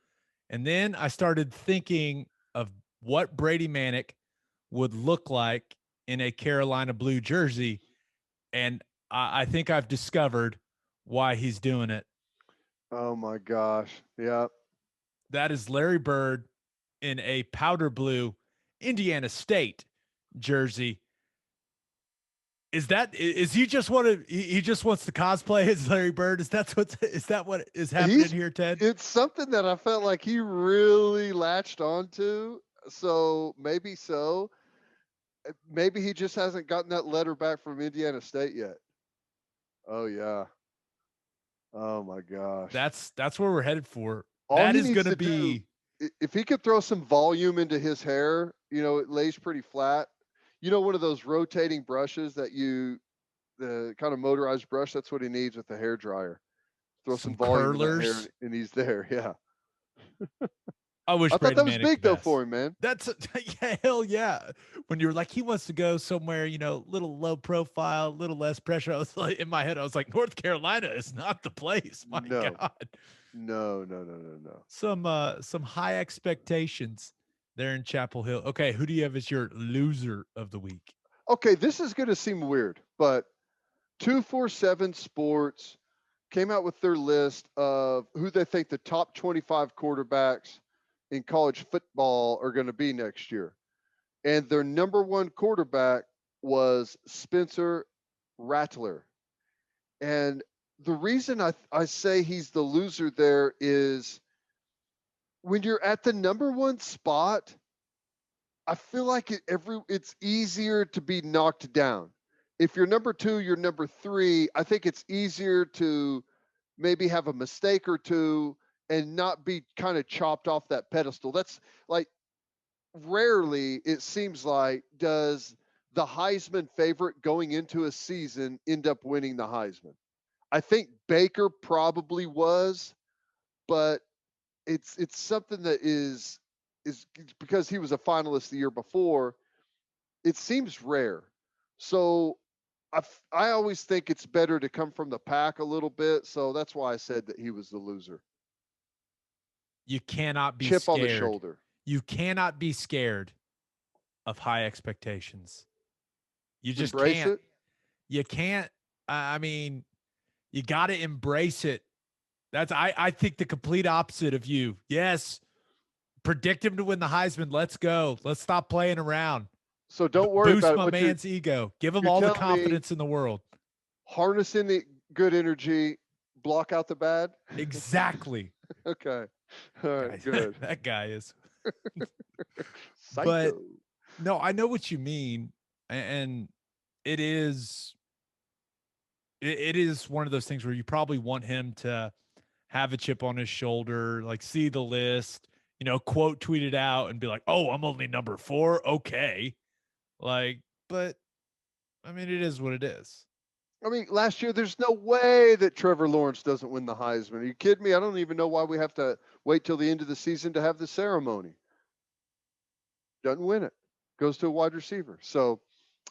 And then I started thinking of what Brady Manek would look like in a Carolina blue jersey. And I think I've discovered why he's doing it. Oh, my gosh. Yeah. That is Larry Bird in a powder blue Indiana State jersey. Is he just he just wants to cosplay as Larry Bird? Is that what is happening here, Ted? It's something that I felt like he really latched onto. So maybe so. Maybe he just hasn't gotten that letter back from Indiana State yet. Oh yeah. Oh my gosh. That's where we're headed for. All that he is needs going to be. If he could throw some volume into his hair, it lays pretty flat. One of those rotating brushes that the kind of motorized brush, that's what he needs with the hair dryer. Throw some volume in that hair and he's there. Yeah. I thought that was big though for him, man. That's yeah, hell yeah. When you were like, he wants to go somewhere, little low profile, little less pressure. I was like, in my head, I was like, North Carolina is not the place. My God. No. Some high expectations there in Chapel Hill. Okay, who do you have as your loser of the week? Okay, this is going to seem weird, but 247 Sports came out with their list of who they think the top 25 quarterbacks in college football are going to be next year. And their number one quarterback was Spencer Rattler. And the reason I say he's the loser there is when you're at the number one spot, I feel like it's easier to be knocked down. if you're number two, you're number three. I think it's easier to maybe have a mistake or two and not be kind of chopped off that pedestal. That's like rarely it seems like does the Heisman favorite going into a season end up winning the Heisman. I think Baker probably was, but it's something that is because he was a finalist the year before. It seems rare. So I always think it's better to come from the pack a little bit. So that's why I said that he was the loser. You cannot be Chip on the scared. shoulder. You cannot be scared of high expectations. You just Embrace can't. it. You can't. I mean, you got to embrace it. That's I think the complete opposite of you. Yes, predict him to win the Heisman. Let's go. Let's stop playing around. So don't worry Boost about it. my What man's ego. Give him you're all the telling me, confidence in the world. harness in the good energy, block out the bad. Exactly. Okay. All right. Good. That guy is. Psycho. But no, I know what you mean, and it is. It is one of those things where you probably want him to have a chip on his shoulder, like see the list, quote tweet it out and be like, "Oh, I'm only number 4." Okay. Like, but I mean, it is what it is. I mean, last year, there's no way that Trevor Lawrence doesn't win the Heisman. Are you kidding me? I don't even know why we have to wait till the end of the season to have the ceremony. Doesn't win it. Goes to a wide receiver. So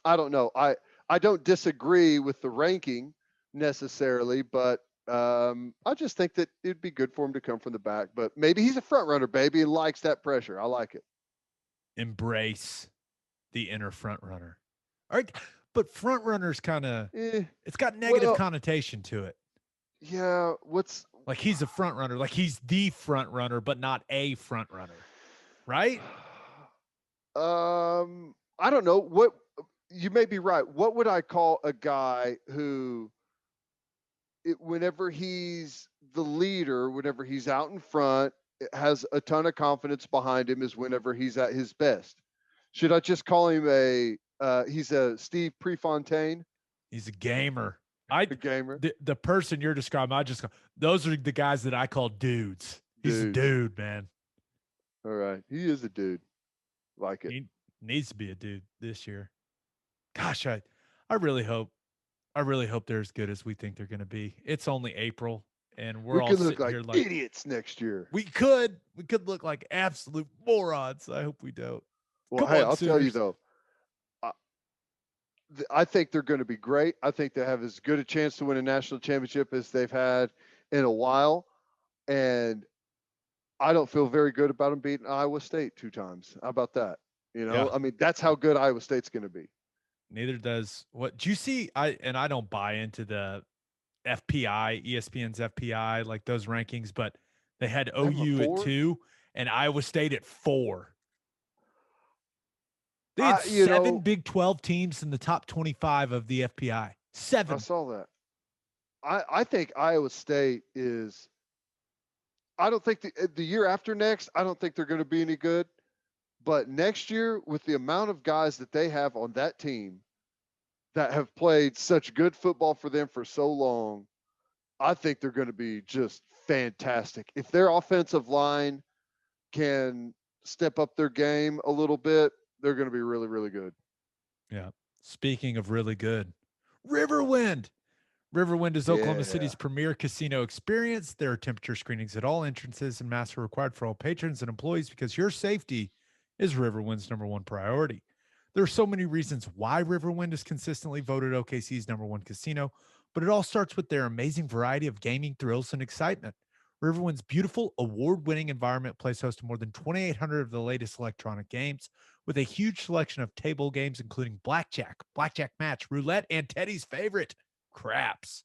I don't know. I don't disagree with the ranking necessarily, but I just think that it'd be good for him to come from the back. But maybe he's a front runner, baby, and likes that pressure. I like it. Embrace the inner front runner. All right. But front runner's kind of, it's got negative connotation to it. Yeah. What's like he's a front runner, like he's the front runner, but not a front runner, right? I don't know. What you may be right. What would I call a guy who, whenever he's the leader, whenever he's out in front, has a ton of confidence behind him, is whenever he's at his best? Should I just call him he's a Steve Prefontaine? He's a gamer. A gamer. The person you're describing, those are the guys that I call dudes. He's a dude, man. All right. He is a dude. Like it. He needs to be a dude this year. Gosh, I really hope they're as good as we think they're going to be. It's only April, and we're all look sitting here like idiots next year. We could look like absolute morons. I hope we don't. Well, hey, I'll tell you though, I think they're going to be great. I think they have as good a chance to win a national championship as they've had in a while, and I don't feel very good about them beating Iowa State 2 times. How about that? Yeah. I mean, that's how good Iowa State's going to be. Neither does what do you see? I don't buy into the FPI, ESPN's FPI, like those rankings, but they had OU at 2 and Iowa State at 4. They had 7 Big 12 teams in the top 25 of the FPI. 7. I saw that. I think Iowa State is. I don't think the year after next, I don't think they're going to be any good. But next year, with the amount of guys that they have on that team that have played such good football for them for so long, I think they're going to be just fantastic. If their offensive line can step up their game a little bit, they're going to be really, really good. Yeah. Speaking of really good, Riverwind. Riverwind is Oklahoma City's premier casino experience. There are temperature screenings at all entrances and masks are required for all patrons and employees because your safety is Riverwind's #1 priority. There are so many reasons why Riverwind is consistently voted OKC's #1 casino, but it all starts with their amazing variety of gaming thrills and excitement. Riverwind's beautiful, award-winning environment plays host to more than 2,800 of the latest electronic games, with a huge selection of table games, including blackjack, blackjack match, roulette, and Teddy's favorite, craps.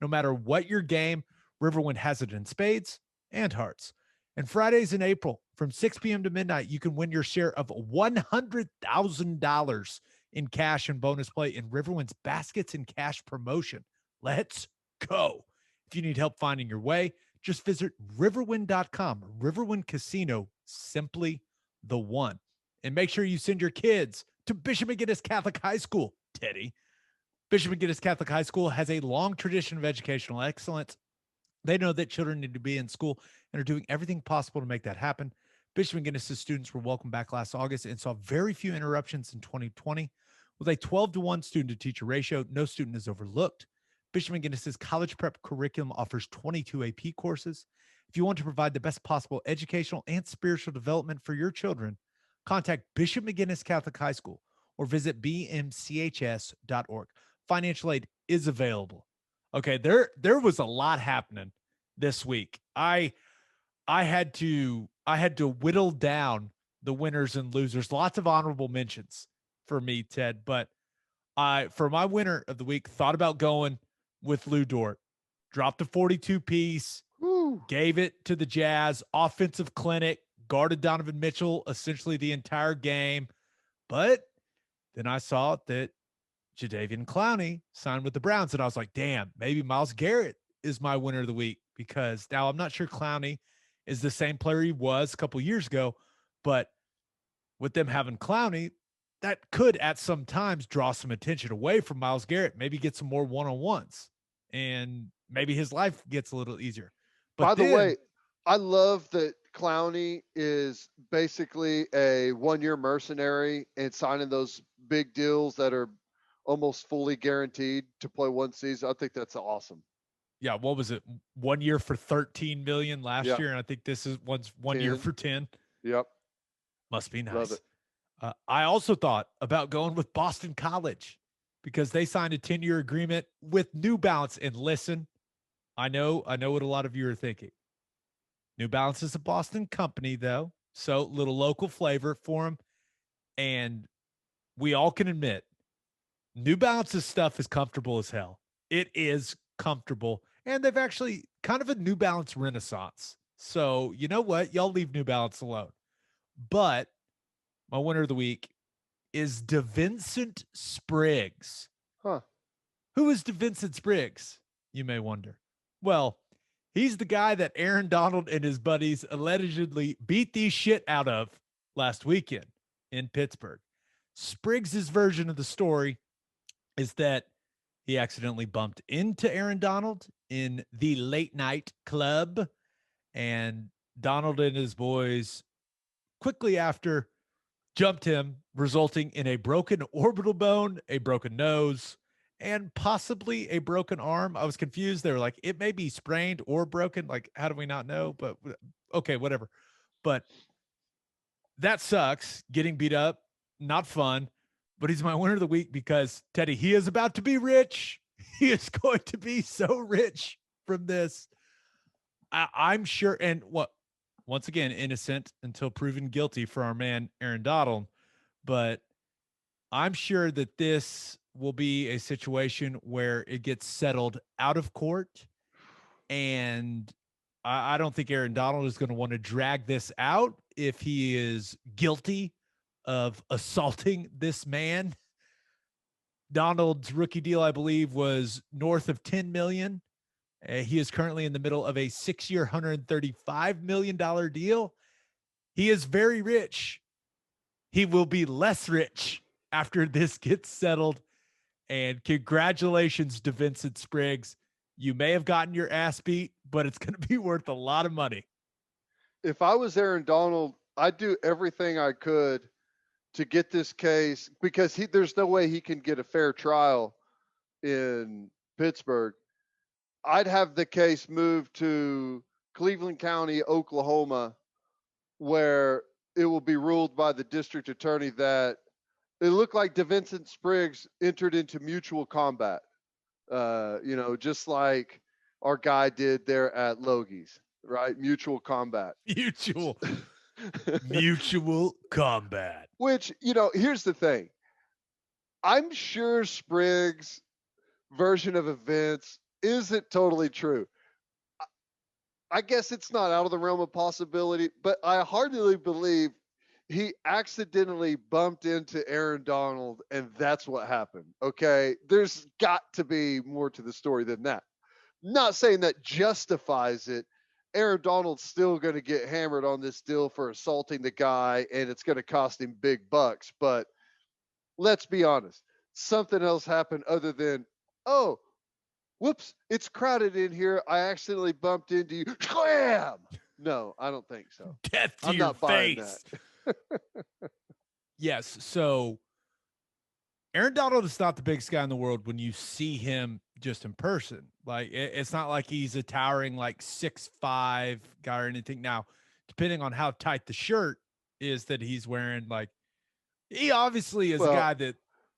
No matter what your game, Riverwind has it in spades and hearts. And Fridays in April, from 6 p.m. to midnight, you can win your share of $100,000 in cash and bonus play in Riverwind's Baskets and Cash promotion. Let's go. If you need help finding your way, just visit riverwind.com. Riverwind Casino, simply the one. And make sure you send your kids to Bishop McGinnis Catholic High School, Teddy. Bishop McGinnis Catholic High School has a long tradition of educational excellence. They know that children need to be in school and are doing everything possible to make that happen. Bishop McGinnis' students were welcomed back last August and saw very few interruptions in 2020. With a 12-to-1 student-to-teacher ratio, no student is overlooked. Bishop McGinnis' college prep curriculum offers 22 AP courses. If you want to provide the best possible educational and spiritual development for your children, contact Bishop McGinnis Catholic High School or visit bmchs.org. Financial aid is available. Okay, there was a lot happening this week. I had to whittle down the winners and losers. Lots of honorable mentions for me, Ted, but I for my winner of the week thought about going with Lou Dort. Dropped a 42 piece, gave it to the Jazz, offensive clinic, guarded Donovan Mitchell essentially the entire game. But then I saw that Jadeveon Clowney signed with the Browns, and I was like, damn, maybe Myles Garrett is my winner of the week, because now I'm not sure Clowney is the same player he was a couple years ago, but with them having Clowney, that could at some times draw some attention away from Myles Garrett, maybe get some more one-on-ones, and maybe his life gets a little easier. But by the way, I love that Clowney is basically a one-year mercenary and signing those big deals that are almost fully guaranteed to play one season. I think that's awesome. Yeah, what was it? 1 year for 13 million last year, and I think this is one year for 10. Yep. Must be nice. Love it. I also thought about going with Boston College because they signed a 10-year agreement with New Balance. And listen, I know what a lot of you are thinking. New Balance is a Boston company, though, so little local flavor for them. And we all can admit, New Balance's stuff is comfortable as hell. It is comfortable. And they've actually kind of a New Balance renaissance. So you know what? Y'all leave New Balance alone. But my winner of the week is DeVincent Spriggs. Huh. Who is DeVincent Spriggs, you may wonder? Well, he's the guy that Aaron Donald and his buddies allegedly beat the shit out of last weekend in Pittsburgh. Spriggs' version of the story is that he accidentally bumped into Aaron Donald in the late night club, and Donald and his boys quickly after jumped him, resulting in a broken orbital bone, a broken nose, and possibly a broken arm. I was confused. They were like, it may be sprained or broken. Like, how do we not know? But okay, whatever. But that sucks. Getting beat up, not fun. But he's my winner of the week because, Teddy, he is about to be rich. He is going to be so rich from this. I'm sure. And once again, innocent until proven guilty for our man, Aaron Donald. But I'm sure that this will be a situation where it gets settled out of court. And I don't think Aaron Donald is going to want to drag this out if he is guilty of assaulting this man. Donald's rookie deal, I believe, was north of $10 million. He is currently in the middle of a 6-year, $135 million deal. He is very rich. He will be less rich after this gets settled. And congratulations to Vincent Spriggs. You may have gotten your ass beat, but it's going to be worth a lot of money. If I was Aaron Donald, I'd do everything I could to get this case, because there's no way he can get a fair trial in Pittsburgh. I'd have the case moved to Cleveland County, Oklahoma, where it will be ruled by the district attorney that it looked like DeVincent Spriggs entered into mutual combat. Just like our guy did there at Logie's, right? Mutual combat. Mutual combat. Which, here's the thing. I'm sure Spriggs' version of events isn't totally true. I guess it's not out of the realm of possibility, but I heartily believe he accidentally bumped into Aaron Donald and that's what happened. Okay. There's got to be more to the story than that. Not saying that justifies it. Aaron Donald's still going to get hammered on this deal for assaulting the guy, and it's going to cost him big bucks. But let's be honest. something else happened other than, oh, whoops, it's crowded in here. I accidentally bumped into you. Scram! No, I don't think so. Death to I'm your not buying that. face. Yes. So Aaron Donald is not the biggest guy in the world when you see him just in person. Like it's not like he's a towering like 6'5" guy or anything. Now, depending on how tight the shirt is that he's wearing, like he obviously is a Well, guy that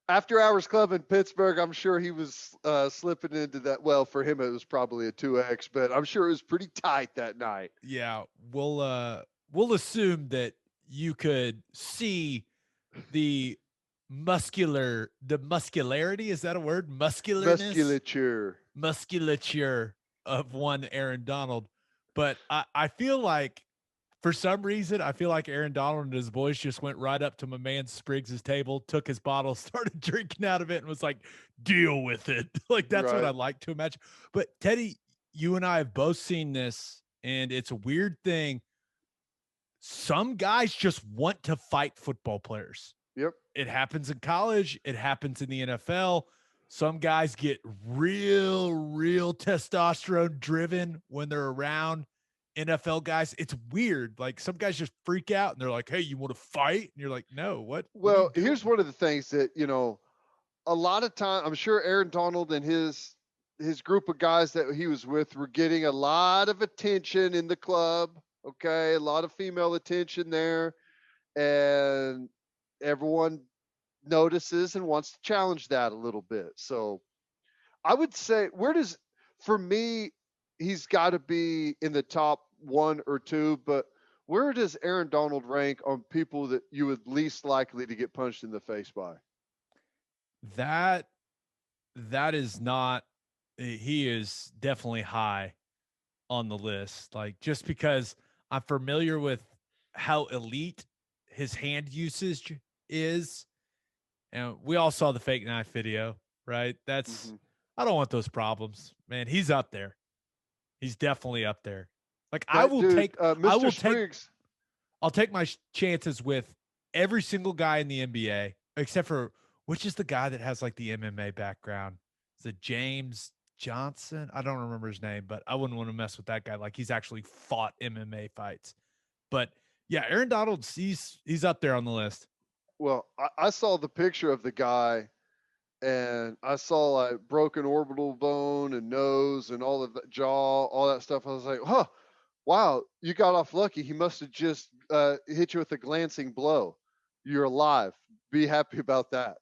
after hours club in Pittsburgh, I'm sure he was slipping into that. Well, for him, it was probably a 2X, but I'm sure it was pretty tight that night. yeah, we'll assume that you could see the muscularity, is that a word? Musculature of one Aaron Donald. But I feel like for some reason, I feel like Aaron Donald and his boys just went right up to my man Spriggs' table, took his bottle, started drinking out of it, and was like, deal with it. Like, that's what Right. I like to imagine. But Teddy, you and I have both seen this, and it's a weird thing. Some guys just want to fight football players. Yep. It happens in college. It happens in the NFL. Some guys get real testosterone driven when they're around NFL guys. It's weird. Like some guys just freak out and they're like, hey, you want to fight? And you're like, no, what? What are you Well, doing? here's one of the things that, a lot of time, I'm sure Aaron Donald and his group of guys that he was with were getting a lot of attention in the club. Okay, a lot of female attention there, and everyone notices and wants to challenge that a little bit. So I would say, for me, he's got to be in the top one or two, but where does Aaron Donald rank on people that you would least likely to get punched in the face by? That is not, he is definitely high on the list. Like just because I'm familiar with how elite his hand usage is. And we all saw the fake knife video, right? Mm-hmm. I don't want those problems, man. He's up there. He's definitely up there. Like That dude, Mr. Spriggs. I'll take my chances with every single guy in the NBA, except for which is the guy that has like the MMA background? Is it James Johnson? I don't remember his name, but I wouldn't want to mess with that guy. Like he's actually fought MMA fights. But yeah, Aaron Donald, he's up there on the list. Well, I saw the picture of the guy, and I saw like broken orbital bone and nose and all of that jaw, all that stuff. I was like, huh, wow, you got off lucky. He must have just hit you with a glancing blow. You're alive. Be happy about that.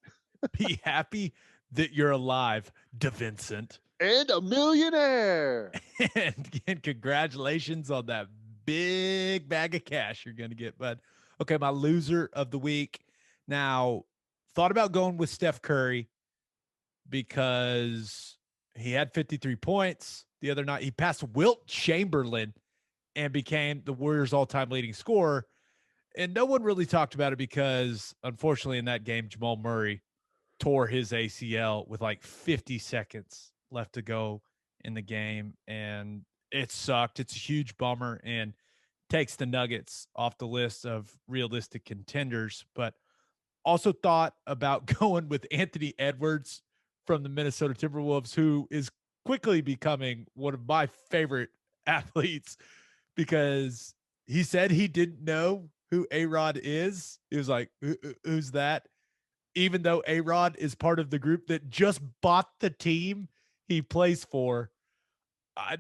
Be happy that you're alive, DeVincent. And a millionaire. and congratulations on that big bag of cash you're going to get, bud. Okay, my loser of the week. Now, thought about going with Steph Curry because he had 53 points the other night. He passed Wilt Chamberlain and became the Warriors' all-time leading scorer. And no one really talked about it because, unfortunately, in that game, Jamal Murray tore his ACL with like 50 seconds left to go in the game. And it sucked. It's a huge bummer and takes the Nuggets off the list of realistic contenders. But also thought about going with Anthony Edwards from the Minnesota Timberwolves, who is quickly becoming one of my favorite athletes because he said he didn't know who A-Rod is. He was like, who's that? Even though A-Rod is part of the group that just bought the team he plays for.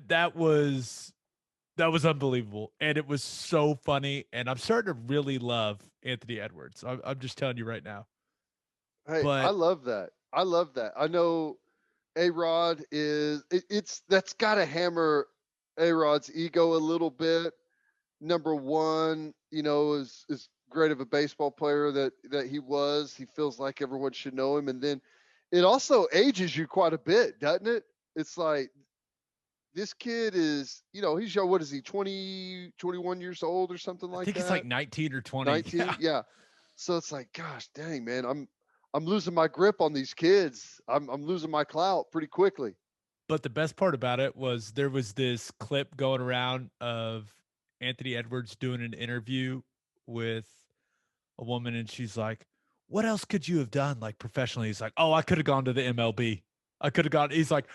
That was unbelievable. And it was so funny. And I'm starting to really love Anthony Edwards. I'm just telling you right now. Hey, I But love that. I love that. I know A-Rod it's that's got to hammer A-Rod's ego a little bit. Number one, is great of a baseball player that he was. He feels like everyone should know him, and then it also ages you quite a bit, doesn't it? It's like this kid is, he's young. What is he? 20, 21 years old or something I like think it's like that. 19 or 20. 19, Yeah. yeah. So it's like, gosh, dang, man, I'm losing my grip on these kids. I'm losing my clout pretty quickly. But the best part about it was there was this clip going around of Anthony Edwards doing an interview with a woman, and she's like, what else could you have done like professionally? He's like, oh, I could have gone to the MLB. I could have gone. He's like,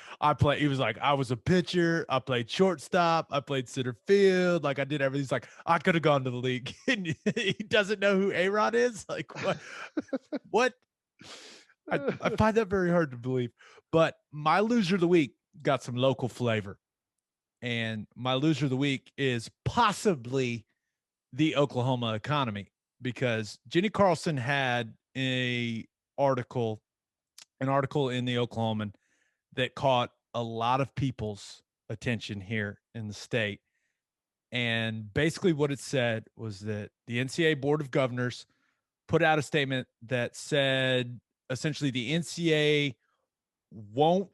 he was like, I was a pitcher. I played shortstop. I played center field. Like I did everything. He's like, I could have gone to the league. And he doesn't know who A-Rod is. Like what? What? I find that very hard to believe. But my loser of the week got some local flavor. And my loser of the week is possibly the Oklahoma economy, because Jenny Carlson had an article in the Oklahoman that caught a lot of people's attention here in the state. And basically what it said was that the NCAA Board of Governors put out a statement that said essentially the NCAA won't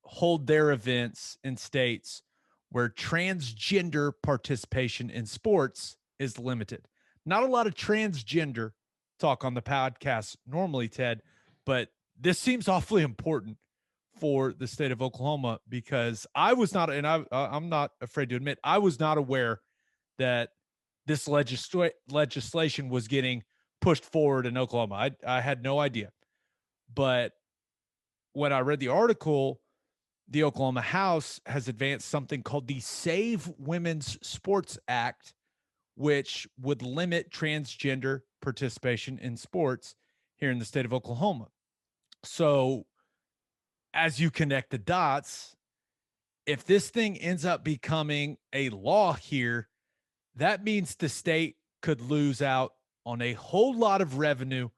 hold their events in states where transgender participation in sports is limited. Not a lot of transgender talk on the podcast normally, Ted, but this seems awfully important for the state of Oklahoma, because I was not, and I'm not afraid to admit, I was not aware that this legislation was getting pushed forward in Oklahoma. I had no idea. But when I read the article, the Oklahoma House has advanced something called the Save Women's Sports Act, which would limit transgender participation in sports here in the state of Oklahoma. So as you connect the dots, if this thing ends up becoming a law here, that means the state could lose out on a whole lot of revenue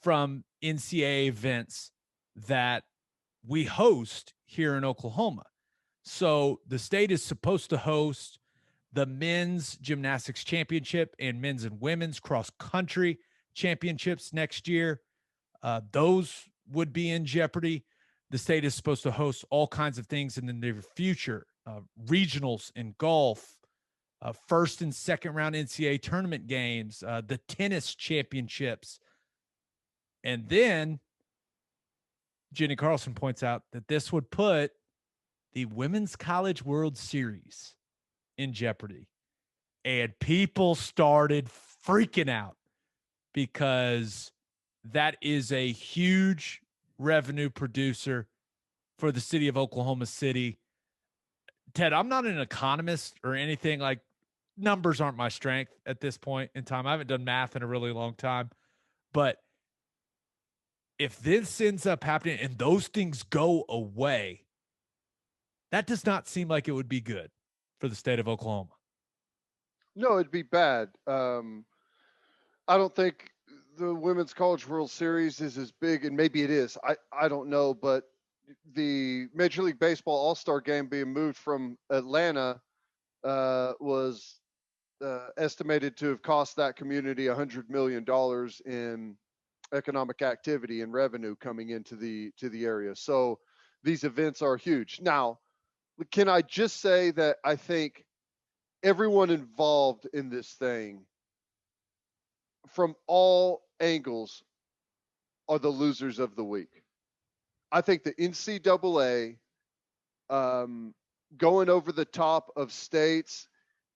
from NCAA events that we host here in Oklahoma. So the state is supposed to host the men's gymnastics championship and men's and women's cross country championships next year. Those would be in jeopardy. The state is supposed to host all kinds of things in the near future, regionals in golf, first and second round NCAA tournament games, the tennis championships. And then Jenny Carlson points out that this would put the Women's College World Series in jeopardy. And people started freaking out because that is a huge revenue producer for the city of Oklahoma City. Ted, I'm not an economist or anything. Like, numbers aren't my strength at this point in time. I haven't done math in a really long time. But if this ends up happening and those things go away, that does not seem like it would be good for the state of Oklahoma. No, it'd be bad. I don't think the Women's College World Series is as big, and maybe it is. I don't know, but the Major League Baseball All-Star Game being moved from Atlanta was estimated to have cost that community $100 million in economic activity and revenue coming into the area. So these events are huge. Now, can I just say that I think everyone involved in this thing from all angles are the losers of the week. I think the NCAA going over the top of states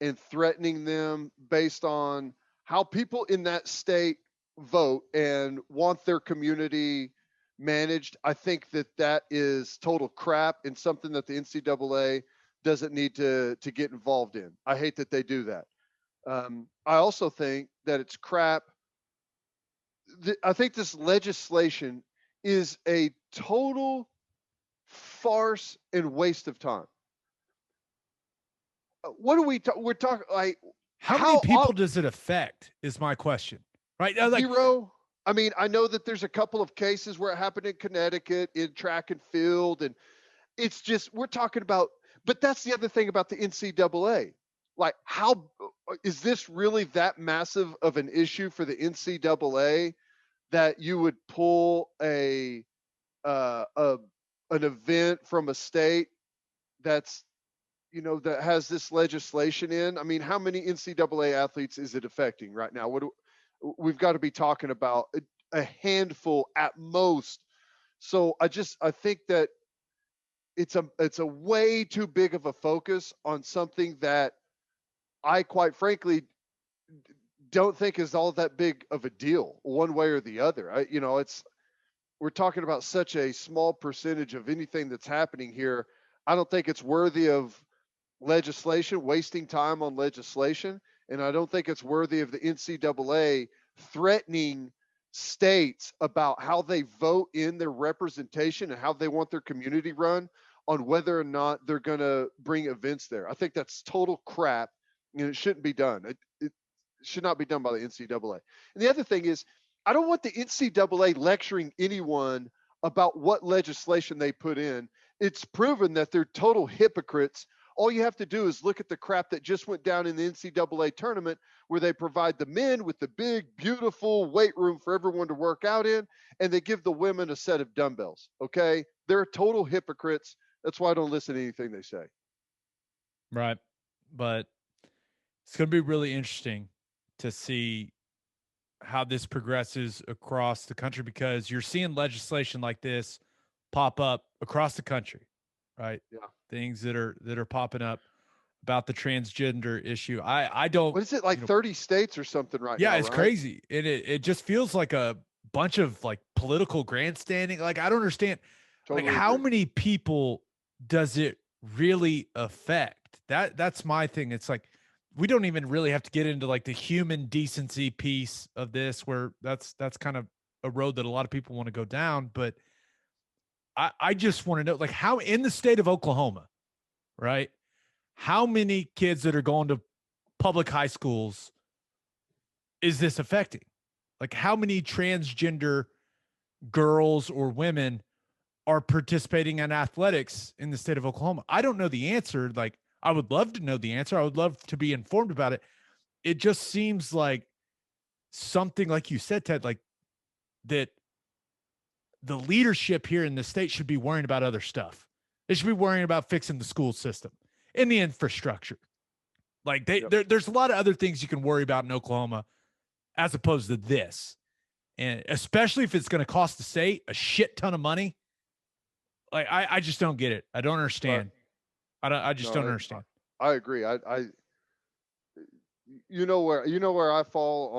and threatening them based on how people in that state vote and want their community managed. I think that is total crap and something that the NCAA doesn't need to get involved in. I hate that they do that. I also think that it's crap. I think this legislation is a total farce and waste of time. What are we're talking like how many people does it affect is my question, right? Like, zero. I mean, I know that there's a couple of cases where it happened in Connecticut in track and field, and it's just, we're talking about, but that's the other thing about the NCAA. Like, how is this really that massive of an issue for the NCAA that you would pull an event from a state that's, that has this legislation in? I mean, how many NCAA athletes is it affecting right now? We've got to be talking about a handful at most. So I think that it's a way too big of a focus on something that I quite frankly don't think is all that big of a deal one way or the other. We're talking about such a small percentage of anything that's happening here. I don't think it's worthy of legislation, wasting time on legislation. And I don't think it's worthy of the NCAA threatening states about how they vote in their representation and how they want their community run on whether or not they're going to bring events there. I think that's total crap, and it shouldn't be done. It should not be done by the NCAA. And the other thing is, I don't want the NCAA lecturing anyone about what legislation they put in. It's proven that they're total hypocrites. All you have to do is look at the crap that just went down in the NCAA tournament, where they provide the men with the big, beautiful weight room for everyone to work out in, and they give the women a set of dumbbells. Okay? They're total hypocrites. That's why I don't listen to anything they say. Right. But it's going to be really interesting to see how this progresses across the country, because you're seeing legislation like this pop up across the country, right? Yeah. Things that are popping up about the transgender issue. I don't. What is it, like 30 states or something right now? Yeah, it's right? crazy. And it just feels like a bunch of like political grandstanding. Like, I don't understand. Totally like, how agree. many people does it really affect? That's my thing. It's like, we don't even really have to get into like the human decency piece of this, where that's kind of a road that a lot of people want to go down. But I just want to know, like, how in the state of Oklahoma, right? How many kids that are going to public high schools is this affecting? Like, how many transgender girls or women are participating in athletics in the state of Oklahoma? I don't know the answer. Like, I would love to know the answer. I would love to be informed about it. It just seems like something, like you said, Ted, like that the leadership here in the state should be worrying about other stuff. They should be worrying about fixing the school system and the infrastructure. Like, there's a lot of other things you can worry about in Oklahoma as opposed to this. And especially if it's going to cost the state a shit ton of money. Like, I just don't get it. I don't understand. I just don't understand. I agree. You know where I fall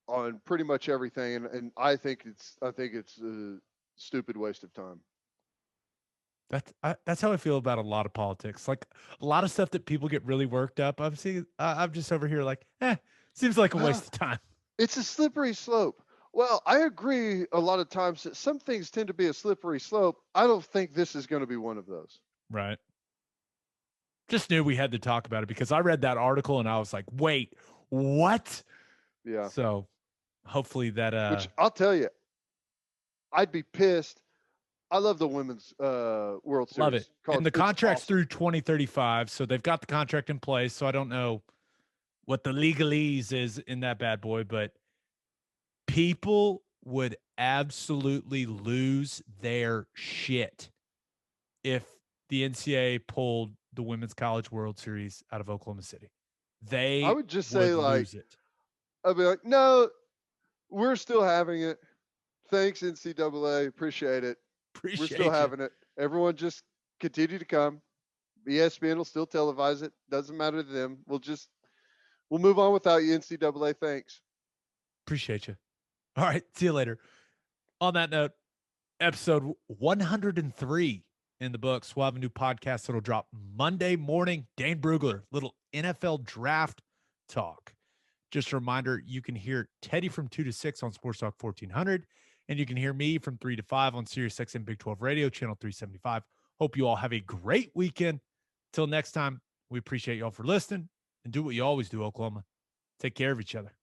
on pretty much everything, and I think it's a stupid waste of time. That's how I feel about a lot of politics. Like, a lot of stuff that people get really worked up. I'm just over here like, seems like a waste of time. It's a slippery slope. Well, I agree a lot of times that some things tend to be a slippery slope. I don't think this is going to be one of those. Right. Just knew we had to talk about it because I read that article and I was like, wait, what? Yeah. So hopefully that which I'll tell you, I'd be pissed. I love the women's World Series. Love it. And the contract's awesome. Through 2035, so they've got the contract in place. So I don't know what the legalese is in that bad boy, but people would absolutely lose their shit if the NCAA pulled the Women's College World Series out of Oklahoma City. I would just say, like, it. I'd be like, no, we're still having it. Thanks, NCAA. Appreciate it. We're still having it. Everyone just continue to come. ESPN will still televise it. Doesn't matter to them. We'll move on without you, NCAA. Thanks. Appreciate you. All right. See you later. On that note, episode 103 in the books. We'll have a new podcast that'll drop Monday morning. Dane Brugler, little NFL draft talk. Just a reminder, you can hear Teddy from 2 to 6 on Sports Talk 1400, and you can hear me from 3 to 5 on Sirius XM Big 12 Radio, channel 375. Hope you all have a great weekend. Till next time, we appreciate y'all for listening, and do what you always do, Oklahoma. Take care of each other.